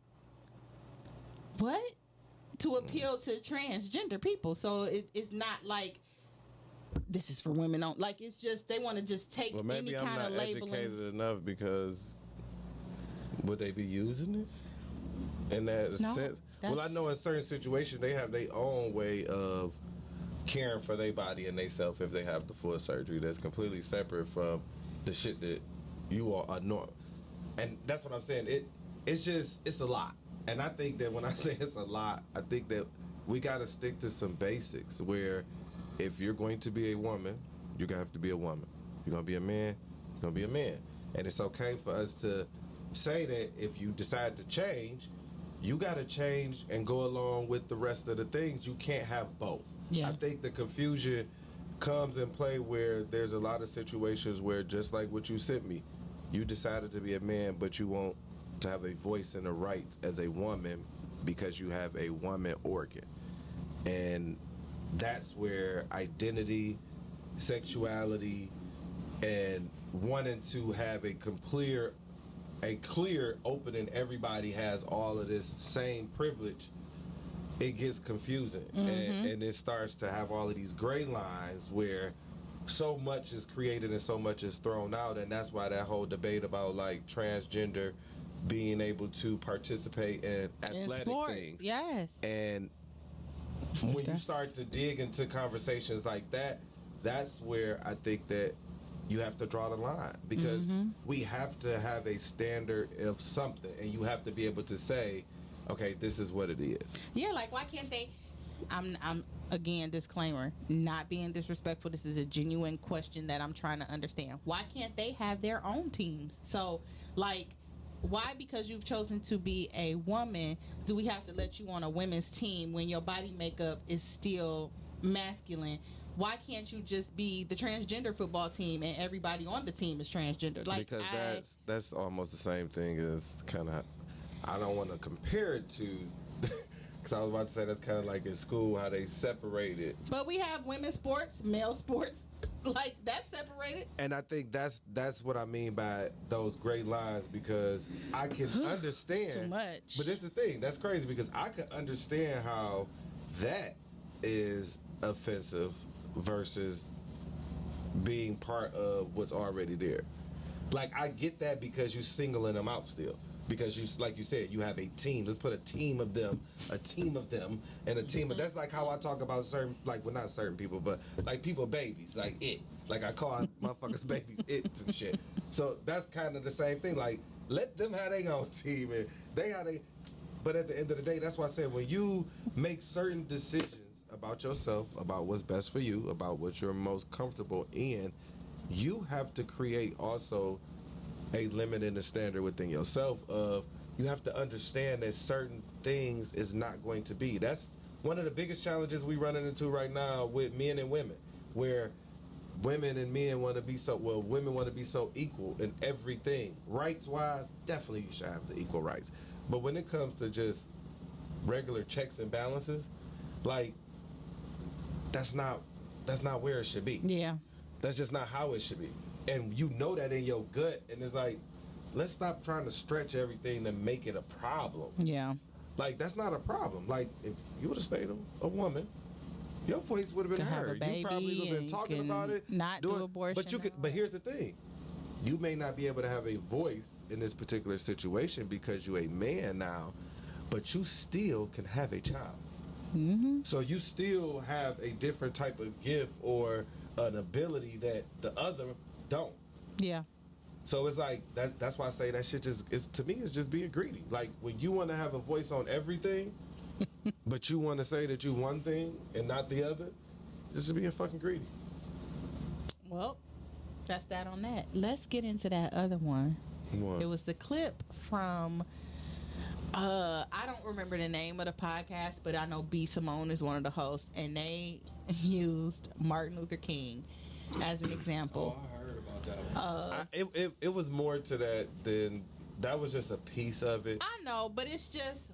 What? To appeal to transgender people. So it's not like this is for women on. Like, it's just, they want to just take any kind of labeling. Maybe I'm not educated enough, because would they be using it in that sense? Well, I know in certain situations they have their own way of caring for their body and themselves if they have the full surgery. That's completely separate from the shit that you are normal. And that's what I'm saying. It's a lot. And I think that when I say it's a lot, I think that we got to stick to some basics where if you're going to be a woman, you're going to have to be a woman. You're going to be a man, you're going to be a man. And it's okay for us to say that if you decide to change, you got to change and go along with the rest of the things. You can't have both. Yeah. I think the confusion comes in play where there's a lot of situations where, just like what you sent me, you decided to be a man, but you want to have a voice and a rights as a woman because you have a woman organ. And that's where identity, sexuality, and wanting to have a clear opening, everybody has all of this same privilege, it gets confusing. And it starts to have all of these gray lines where so much is created and so much is thrown out. And that's why that whole debate about like transgender being able to participate in athletic things. Yes. And when you start to dig into conversations like that, that's where I think that you have to draw the line, because we have to have a standard of something, and you have to be able to say, okay, this is what it is. Yeah, like why can't they? I'm again, disclaimer, not being disrespectful. This is a genuine question that I'm trying to understand. Why can't they have their own teams? So, like, why, because you've chosen to be a woman, do we have to let you on a women's team when your body makeup is still masculine? Why can't you just be the transgender football team and everybody on the team is transgender? Like, because that's almost the same thing as kind of, I don't want to compare it to, because I was about to say that's kind of like in school how they separate it. But we have women's sports, male sports, like that's separated. And I think that's what I mean by those gray lines, because I can understand. It's too much. But this is the thing, that's crazy, because I can understand how that is offensive versus being part of what's already there. Like, I get that because you're singling them out still. Because you, like you said, you have a team. Let's put a team of them, and a team of, that's like how I talk about certain, like, well, not certain people, but like people babies, like it. Like I call motherfuckers babies it's and shit. So that's kind of the same thing. Like, let them have their own team, and they have they. But at the end of the day, that's why I said, when you make certain decisions about yourself, about what's best for you, about what you're most comfortable in, you have to create also a limit and a standard within yourself of, you have to understand that certain things is not going to be. That's one of the biggest challenges we running into right now with men and women, where women and men want to be women want to be so equal in everything. Rights wise, definitely you should have the equal rights. But when it comes to just regular checks and balances, like, that's not where it should be. Yeah. That's just not how it should be. And you know that in your gut, and it's like, let's stop trying to stretch everything to make it a problem. Yeah. Like, that's not a problem. Like, if you would have stayed a woman, your voice would have been heard. You probably would have been talking about it. Not do abortion. But you could. But here's the thing: you may not be able to have a voice in this particular situation because you're a man now, but you still can have a child. Mm-hmm. So you still have a different type of gift or an ability that the other don't. Yeah. So it's like that's why I say that shit just is, to me, it's just being greedy. Like, when you want to have a voice on everything, but you want to say that you one thing and not the other, this is being fucking greedy. Well, that's that on that. Let's get into that other one. What? It was the clip from I don't remember the name of the podcast, but I know B. Simone is one of the hosts, and they used Martin Luther King as an example. Oh, I heard about that one. It was more to that than that. Was just a piece of it. I know, but it's just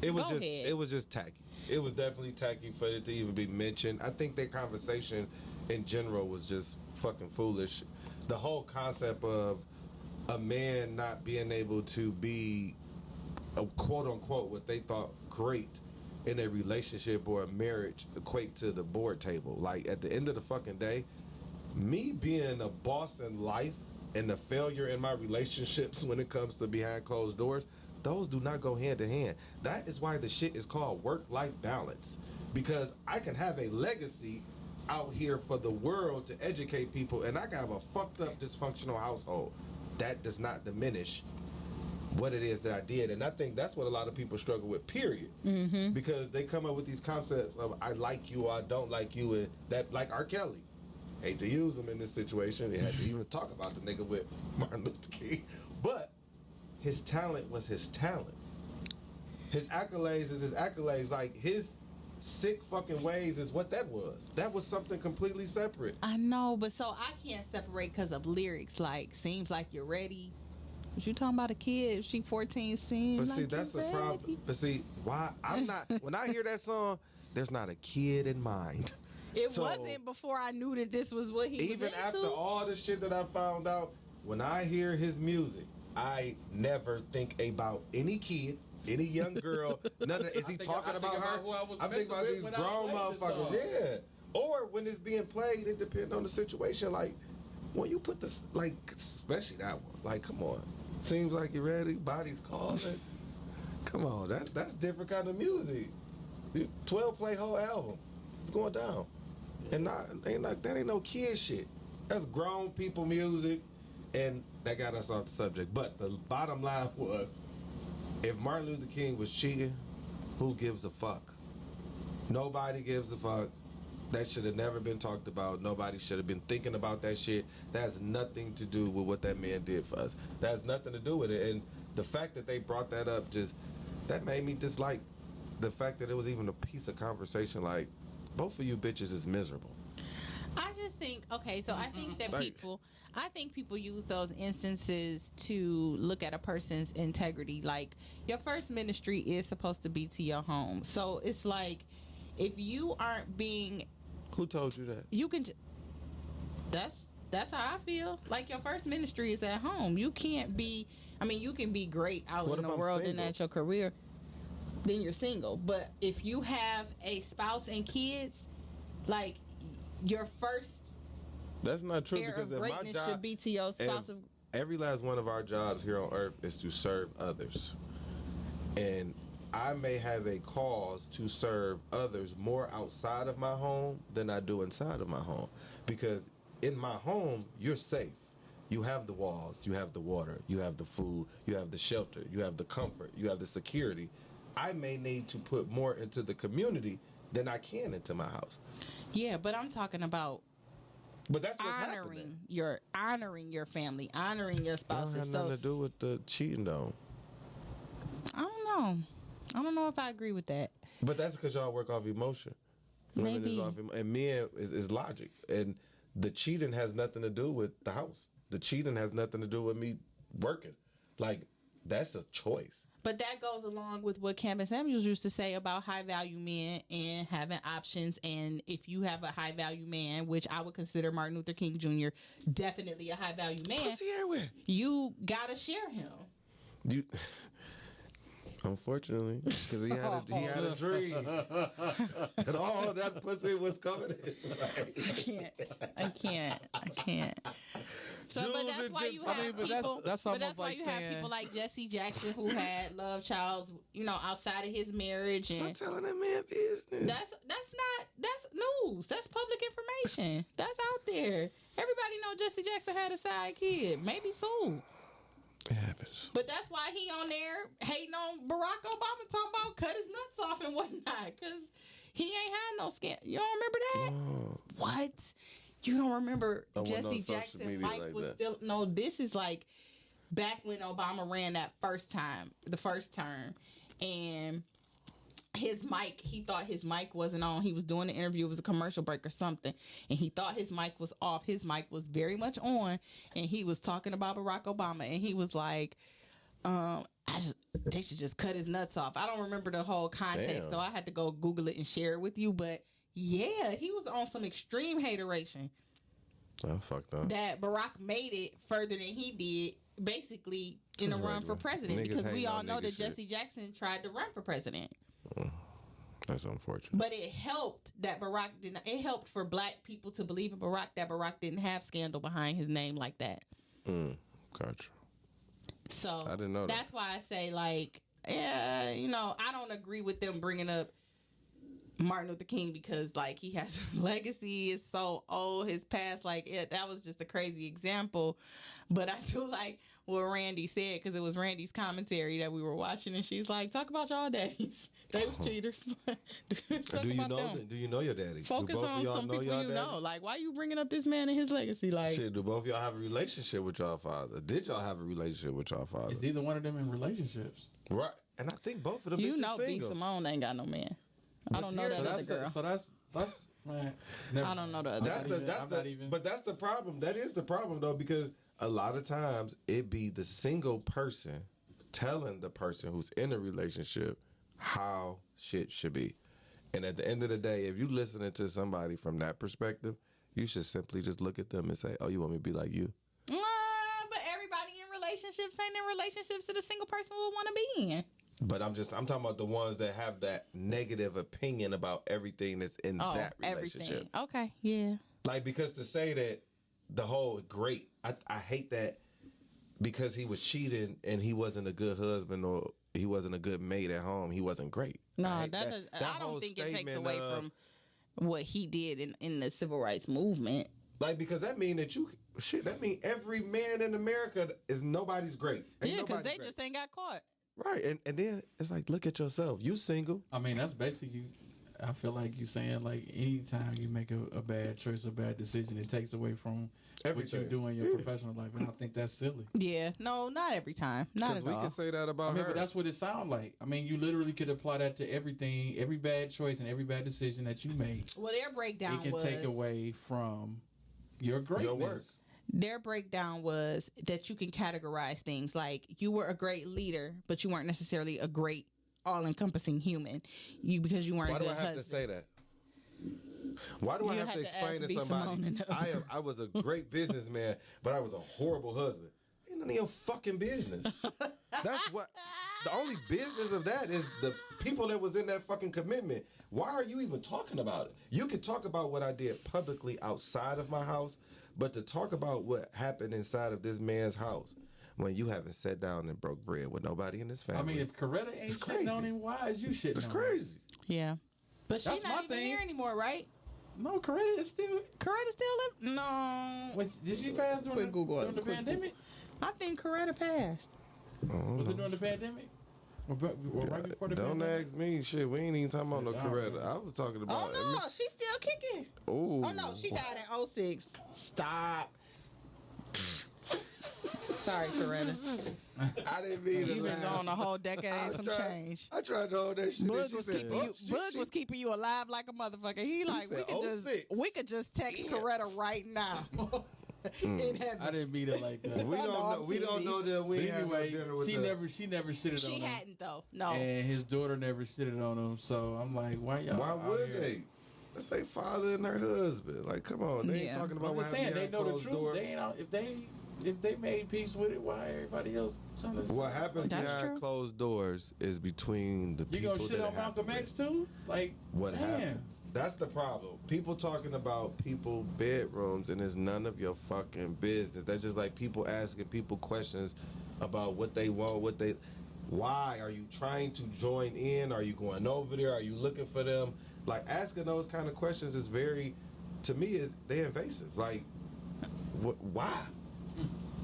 It was Go just ahead. it was just tacky. It was definitely tacky for it to even be mentioned. I think that conversation in general was just fucking foolish. The whole concept of a man not being able to be a quote unquote what they thought great in a relationship or a marriage equate to the board table. Like, at the end of the fucking day, me being a boss in life and the failure in my relationships when it comes to behind closed doors, those do not go hand in hand. That is why the shit is called work-life balance. Because I can have a legacy out here for the world to educate people, and I can have a fucked up dysfunctional household. That does not diminish what it is that I did. And I think that's what a lot of people struggle with, period. Mm-hmm. Because they come up with these concepts of I like you or I don't like you, and that, like R. Kelly. Hate to use him in this situation. They had to even talk about the nigga with Martin Luther King. But his talent was his talent. His accolades is his accolades. Like, his Sick Fucking Ways is what that was. That was something completely separate. I know, but so I can't separate because of lyrics. Like, seems like you're ready. But you talking about a kid? She 14, seems But like see, that's you're the problem. ready. But see, why I'm not when I hear that song, there's not a kid in mind. It So, wasn't before I knew that this was what he was even into. after all the shit that I found out, when I hear his music, I never think about any kid, any young girl. None of, is he talking about her? who I was I'm thinking about messing these with when I grown played the motherfuckers. song. Yeah. Or when it's being played, it depends on the situation. Like when you put this, like especially that one. Like, come on, seems like you're ready. Body's calling. Come on, that's different kind of music. 12 play whole album. It's going down. And that ain't no kid shit. That's grown people music, and that got us off the subject. But the bottom line was, if Martin Luther King was cheating, who gives a fuck? Nobody gives a fuck. That should have never been talked about. Nobody should have been thinking about that shit. That has nothing to do with what that man did for us. That has nothing to do with it. And the fact that they brought that up that made me dislike the fact that it was even a piece of conversation. Like, both of you bitches is miserable. I just think, okay, so I think that Like- people use those instances to look at a person's integrity. Like, your first ministry is supposed to be to your home. So it's like, if you aren't being, Who told you that? you can, that's how I feel. Like, your first ministry is at home. You can't be, you can be great out What in if the I'm world and single? at your career, then you're single. But if you have a spouse and kids, like, your first That's not true air because of if my greatness job, should be to your spouse. if every last one of our jobs here on earth is to serve others. And I may have a cause to serve others more outside of my home than I do inside of my home. Because in my home, you're safe. You have the walls, you have the water, you have the food, you have the shelter, you have the comfort, you have the security. I may need to put more into the community than I can into my house. Yeah, but I'm talking about But that's what's happening. honoring your family, honoring your That don't spouses. have nothing So to do with the cheating, though. I don't know if I agree with that. But that's because y'all work off emotion. Women Maybe. is off and men is logic. And the cheating has nothing to do with the house. The cheating has nothing to do with me working. Like, that's a choice. But that goes along with what Campbell Samuels used to say about high value men and having options. And if you have a high value man, which I would consider Martin Luther King Jr. definitely a high value man, Pussy everywhere. you gotta share him. You, unfortunately, because he had a dream that all that pussy was coming his way. I can't. So, but Jews that's and why you Gentiles. have I mean, but people. that's but almost that's why like you have saying- people like Jesse Jackson who had love childs, outside of his marriage, Stop and telling that man business. that's news. That's public information. That's out there. Everybody know Jesse Jackson had a side kid, maybe soon. It happens. But that's why he on there hating on Barack Obama, talking about cut his nuts off and whatnot, because he ain't had no skin. You don't remember that? Oh, What? You don't remember I wasn't on Jesse social Jackson? media Mike like was that. still no. This is like back when Obama ran the first term, and his mic. He thought his mic wasn't on. He was doing the interview. It was a commercial break or something, and he thought his mic was off. His mic was very much on, and he was talking about Barack Obama, and he was like, they should just cut his nuts off. I don't remember the whole context, Damn. so I had to go Google it and share it with you. But yeah, he was on some extreme hateration I fucked up. that Barack made it further than he did, basically in a Just run for regular. president. Niggas Because we hating all on know nigga that shit. Jesse Jackson tried to run for president. That's unfortunate. But it helped that Barack didn't. It helped for black people to believe in Barack that Barack didn't have scandal behind his name like that. Gotcha. So I didn't know that. that's why I say, like, yeah, I don't agree with them bringing up Martin Luther King because, like, he has legacy is so old, his past, like, that was just a crazy example. But I do like what Randy said, because it was Randy's commentary that we were watching, and she's like, talk about y'all daddies. They was cheaters. Talk Do you about know? them. Do you know your daddy? Focus do both of on y'all some people y'all you daddy? know. Like, why you bringing up this man and his legacy? Like, Shit, do both of y'all have a relationship with y'all father? Did y'all have a relationship with y'all father? Is either one of them in relationships? Right. And I think both of them you bitches know, B. single. Simone ain't got no man. I don't know here- that So other girl. that's man. Never I don't know mind. the other That's girl. the I'm not even. but that's the problem. That is the problem though, because a lot of times it be the single person telling the person who's in a relationship how shit should be. And at the end of the day, if you listening to somebody from that perspective, you should simply just look at them and say, "Oh, you want me to be like you?" But everybody in relationships ain't in relationships that a single person would want to be in. But I'm talking about the ones that have that negative opinion about everything that's in Oh, that relationship. everything. Okay, yeah. Like, because to say that the whole great, I hate that because he was cheating and he wasn't a good husband or he wasn't a good mate at home, he wasn't great. No, I hate that does, I whole don't think it takes statement away of- from what he did in the civil rights movement. Like, because that mean that that mean every man in America is nobody's great. Ain't Yeah, because nobody they great. just ain't got caught. Right, and then it's like, look at yourself. You single. I mean, that's basically. I feel like you saying like anytime you make a bad choice or bad decision, it takes away from what Everything. you do in your professional life, and I think that's silly. Yeah, no, not every time. Not Because at we all. can say that I about mean, her. but that's what it sounds like. I mean, you literally could apply that to everything, every bad choice and every bad decision that you make. Well, their breakdown It can was take away from your greatness. Your work. their breakdown was that you can categorize things like you were a great leader, but you weren't necessarily a great all-encompassing human. Because you weren't Why a do good I have husband. to say that? Why do I You have had to to explain ask to B. somebody Simone and the I was a great businessman, but I was a horrible husband? Ain't none of your fucking business. That's what the only business of that is the people that was in that fucking commitment. Why are you even talking about it? You can talk about what I did publicly outside of my house, but to talk about what happened inside of this man's house when you haven't sat down and broke bread with nobody in this family. I mean, if Coretta ain't It's shitting on crazy. him, why is you shitting it's on him? crazy. Yeah. But she's That's not my even thing. here anymore, right? No, Coretta is still. Coretta still live? No. Wait, did she pass during, Quick Google it, during the quick pandemic? I think Coretta passed. Was it during the pandemic? Or right before the Don't pandemic? ask me shit. We ain't even talking about no Sit down, Coretta. man. I was talking about. Oh, no. She's still kicking. Ooh. Oh, no. She died in 06. Stop. Sorry, Coretta. I didn't mean to You've been laugh. gone a whole decade I and some tried- change. I tried to hold that shit. Bug She was said, keeping "Oh, you. she- Bug she- was keeping you alive like a motherfucker. He like said, we could just text Damn. Coretta right now in heaven. I didn't mean it like that. We I know don't on know. We don't TV. know that we But ain't had no anyway, dinner with she her. never shitted She on him. hadn't though. No. And his daughter never shitted on him. So I'm like, why y'all? Why out would here? they? That's their father and her husband. Like, come on. They ain't Yeah. talking about I'm what just saying happened they behind know the closed truth. door. They ain't out, if they made peace with it, why everybody else trying to? What happens That's behind true. closed doors is between the You people gonna shit that on it Malcolm happened X with. too? Like What damn. happens? That's the problem. People talking about people bedrooms and it's none of your fucking business. That's just like people asking people questions about what they want, why are you trying to join in? Are you going over there? Are you looking for them? Like asking those kind of questions is to me, they invasive. Like, why?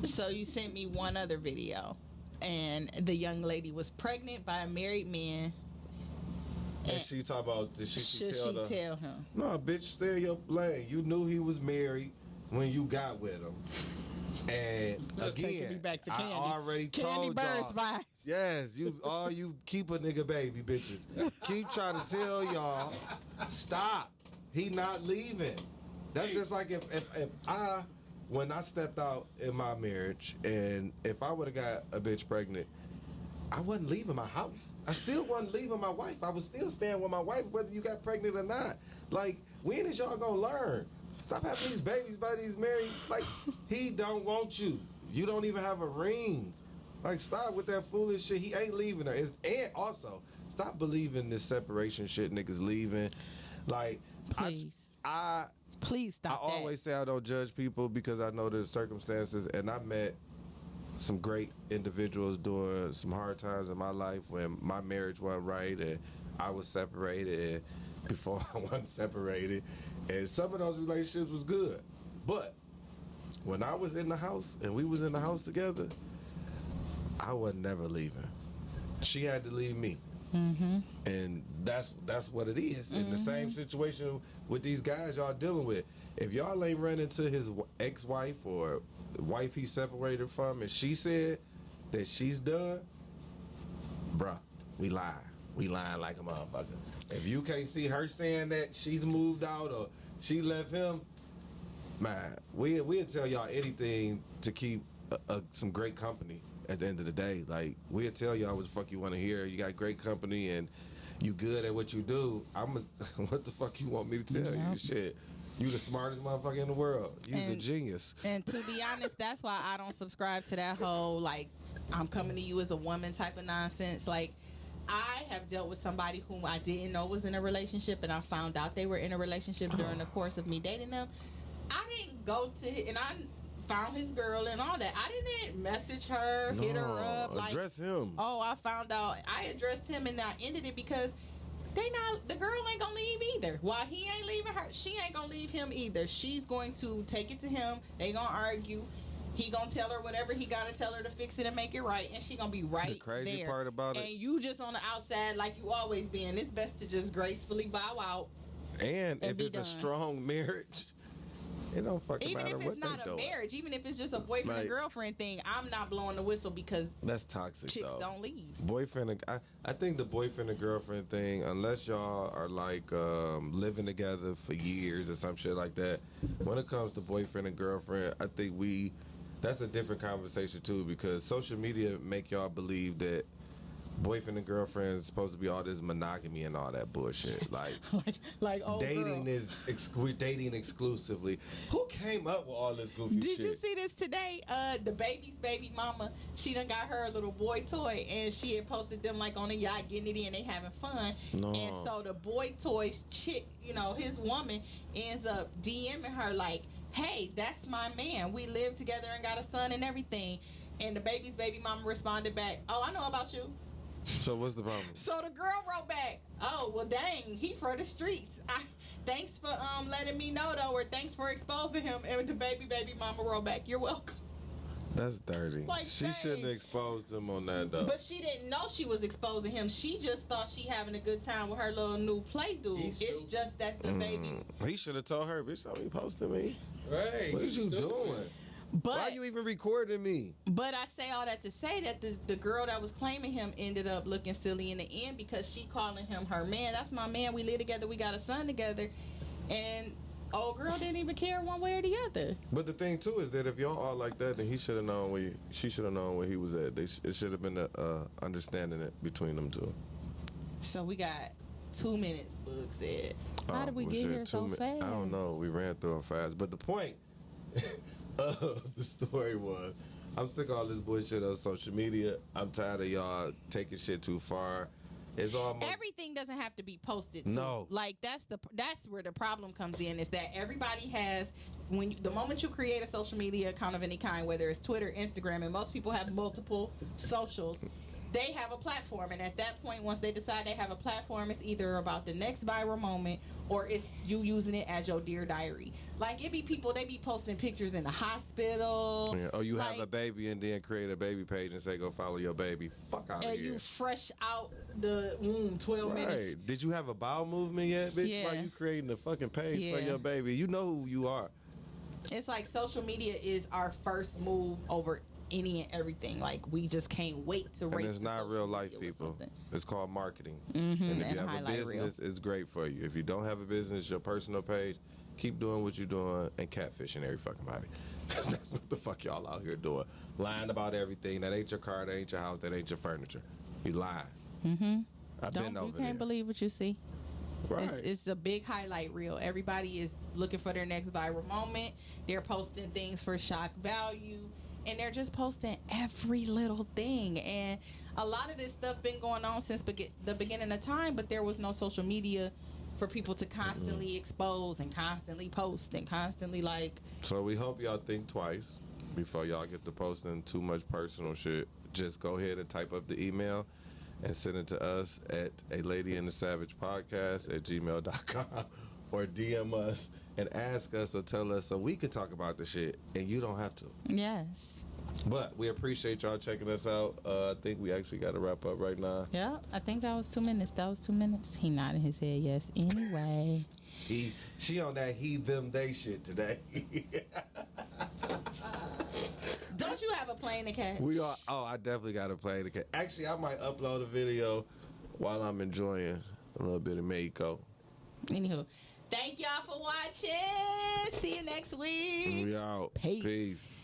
So you sent me one other video, and the young lady was pregnant by a married man. And she talk about did she Should tell she the tell him? No, bitch, stay in your lane. You knew he was married when you got with him. And That's taking again, me back to I Candy. already Candy told Burst y'all. vibes. Yes, you keep a nigga baby bitches. Keep trying to tell y'all, stop. He not leaving. That's just like if when I stepped out in my marriage and if I would have got a bitch pregnant, I wasn't leaving my house. I still wasn't leaving my wife. I was still staying with my wife whether you got pregnant or not. Like, when is y'all gonna learn? Stop having these babies by these married. Like, he don't want you. You don't even have a ring. Like, stop with that foolish shit. He ain't leaving her. And also, stop believing this separation shit niggas leaving. Like, Please. I Please I stop that. always say I don't judge people because I know the circumstances, and I met some great individuals during some hard times in my life when my marriage wasn't right and I was separated and before I wasn't separated, and some of those relationships was good. But when I was in the house and we was in the house together, I was never leaving. She had to leave me. Mm-hmm. And that's what it is. In the same situation with these guys y'all dealing with. If y'all ain't run into his ex-wife or wife he separated from and she said that she's done, bruh, we lied. we lying like a motherfucker. If you can't see her saying that she's moved out or she left him, man, we'll tell y'all anything to keep some great company at the end of the day. Like, we'll tell y'all what the fuck you want to hear. You got great company and you good at what you do. What the fuck you want me to tell you? Shit. You the smartest motherfucker in the world. You's a genius. And to be honest, that's why I don't subscribe to that whole, like, I'm coming to you as a woman type of nonsense. Like, I have dealt with somebody whom I didn't know was in a relationship, and I found out they were in a relationship during the course of me dating them. I didn't go to, and I found his girl and all that. I didn't message her, hit her up. Like, address him. Oh, I found out. I addressed him, and I ended it because the girl ain't gonna leave either. While he ain't leaving her, she ain't gonna leave him either. She's going to take it to him. They gonna argue. He gonna tell her whatever he gotta tell her to fix it and make it right, and she gonna be right there. The crazy part about it, and you just on the outside like you always been. It's best to just gracefully bow out. And if it's a strong marriage, it don't fucking even matter if what it's not they a doing. marriage, even if it's just a boyfriend and girlfriend thing, I'm not blowing the whistle because that's toxic. Chicks though. don't leave. Boyfriend, I think the boyfriend and girlfriend thing, unless y'all are like living together for years or some shit like that, when it comes to boyfriend and girlfriend, I think that's a different conversation too, because social media make y'all believe that boyfriend and girlfriend is supposed to be all this monogamy and all that bullshit. Like oh, dating girl. we're dating exclusively. Who came up with all this goofy shit? Did you see this today? The baby's baby mama, she done got her a little boy toy, and she had posted them like on a yacht getting it in, they having fun. No. And so the boy toy's chick, his woman ends up DMing her like, hey, that's my man. We live together and got a son and everything. And the baby's baby mama responded back, oh, I know about you. So what's the problem? So the girl wrote back, oh, well, dang, he for the streets. Thanks for letting me know, though, or thanks for exposing him. And the baby mama wrote back, you're welcome. That's dirty. Like, she dang. shouldn't have exposed him on that, though. But she didn't know she was exposing him. She just thought she having a good time with her little new play dude. It's just that the baby... He should have told her, bitch, don't be posting me. Right. What is you doing? But, why you even recording me? But I say all that to say that the girl that was claiming him ended up looking silly in the end because she calling him her man. That's my man. We live together. We got a son together. And old girl didn't even care one way or the other. But the thing, too, is that if y'all are like that, then he should have known she should have known where he was at. It should have been a understanding it between them two. So we got 2 minutes, Boog said. How did we get here so fast? I don't know. We ran through them fast. But the point of the story was, I'm sick of all this bullshit on social media. I'm tired of y'all taking shit too far. It's almost everything doesn't have to be posted. Too. No, like that's where the problem comes in. Is that everybody has the moment you create a social media account of any kind, whether it's Twitter, Instagram, and most people have multiple socials. They have a platform, and at that point, once they decide they have a platform, it's either about the next viral moment or it's you using it as your dear diary. Like, it be people, they be posting pictures in the hospital. Yeah. Oh, you have a baby and then create a baby page and say, go follow your baby. Fuck out of here. And you fresh out the womb 12 minutes. Did you have a bowel movement yet, bitch? Yeah. Why you creating a fucking page for your baby? You know who you are. It's like social media is our first move over any and everything. Like, we just can't wait to race. And it's not real life, people. It's called marketing. Mm-hmm. And if you have a business, it's great for you. If you don't have a business, your personal page, keep doing what you're doing and catfishing every fucking body. Because that's what the fuck y'all out here doing. Lying about everything. That ain't your car, that ain't your house, that ain't your furniture. You lying. Mm-hmm. You can't believe what you see. Right. It's a big highlight reel. Everybody is looking for their next viral moment. They're posting things for shock value. And they're just posting every little thing. And a lot of this stuff been going on since the beginning of time, but there was no social media for people to constantly expose and constantly post and constantly like. So we hope y'all think twice before y'all get to posting too much personal shit. Just go ahead and type up the email and send it to us at aladyandthesavagepodcast@gmail.com or DM us and ask us or tell us so we can talk about the shit and you don't have to. Yes. But we appreciate y'all checking us out. I think we actually got to wrap up right now. Yeah, I think that was 2 minutes. He nodded his head yes. Anyway. She on that he, them, they shit today. Don't you have a plane to catch? I definitely got a plane to catch. Actually, I might upload a video while I'm enjoying a little bit of Mexico. Anywho, thank y'all for watching. See you next week. We out. Peace. Peace.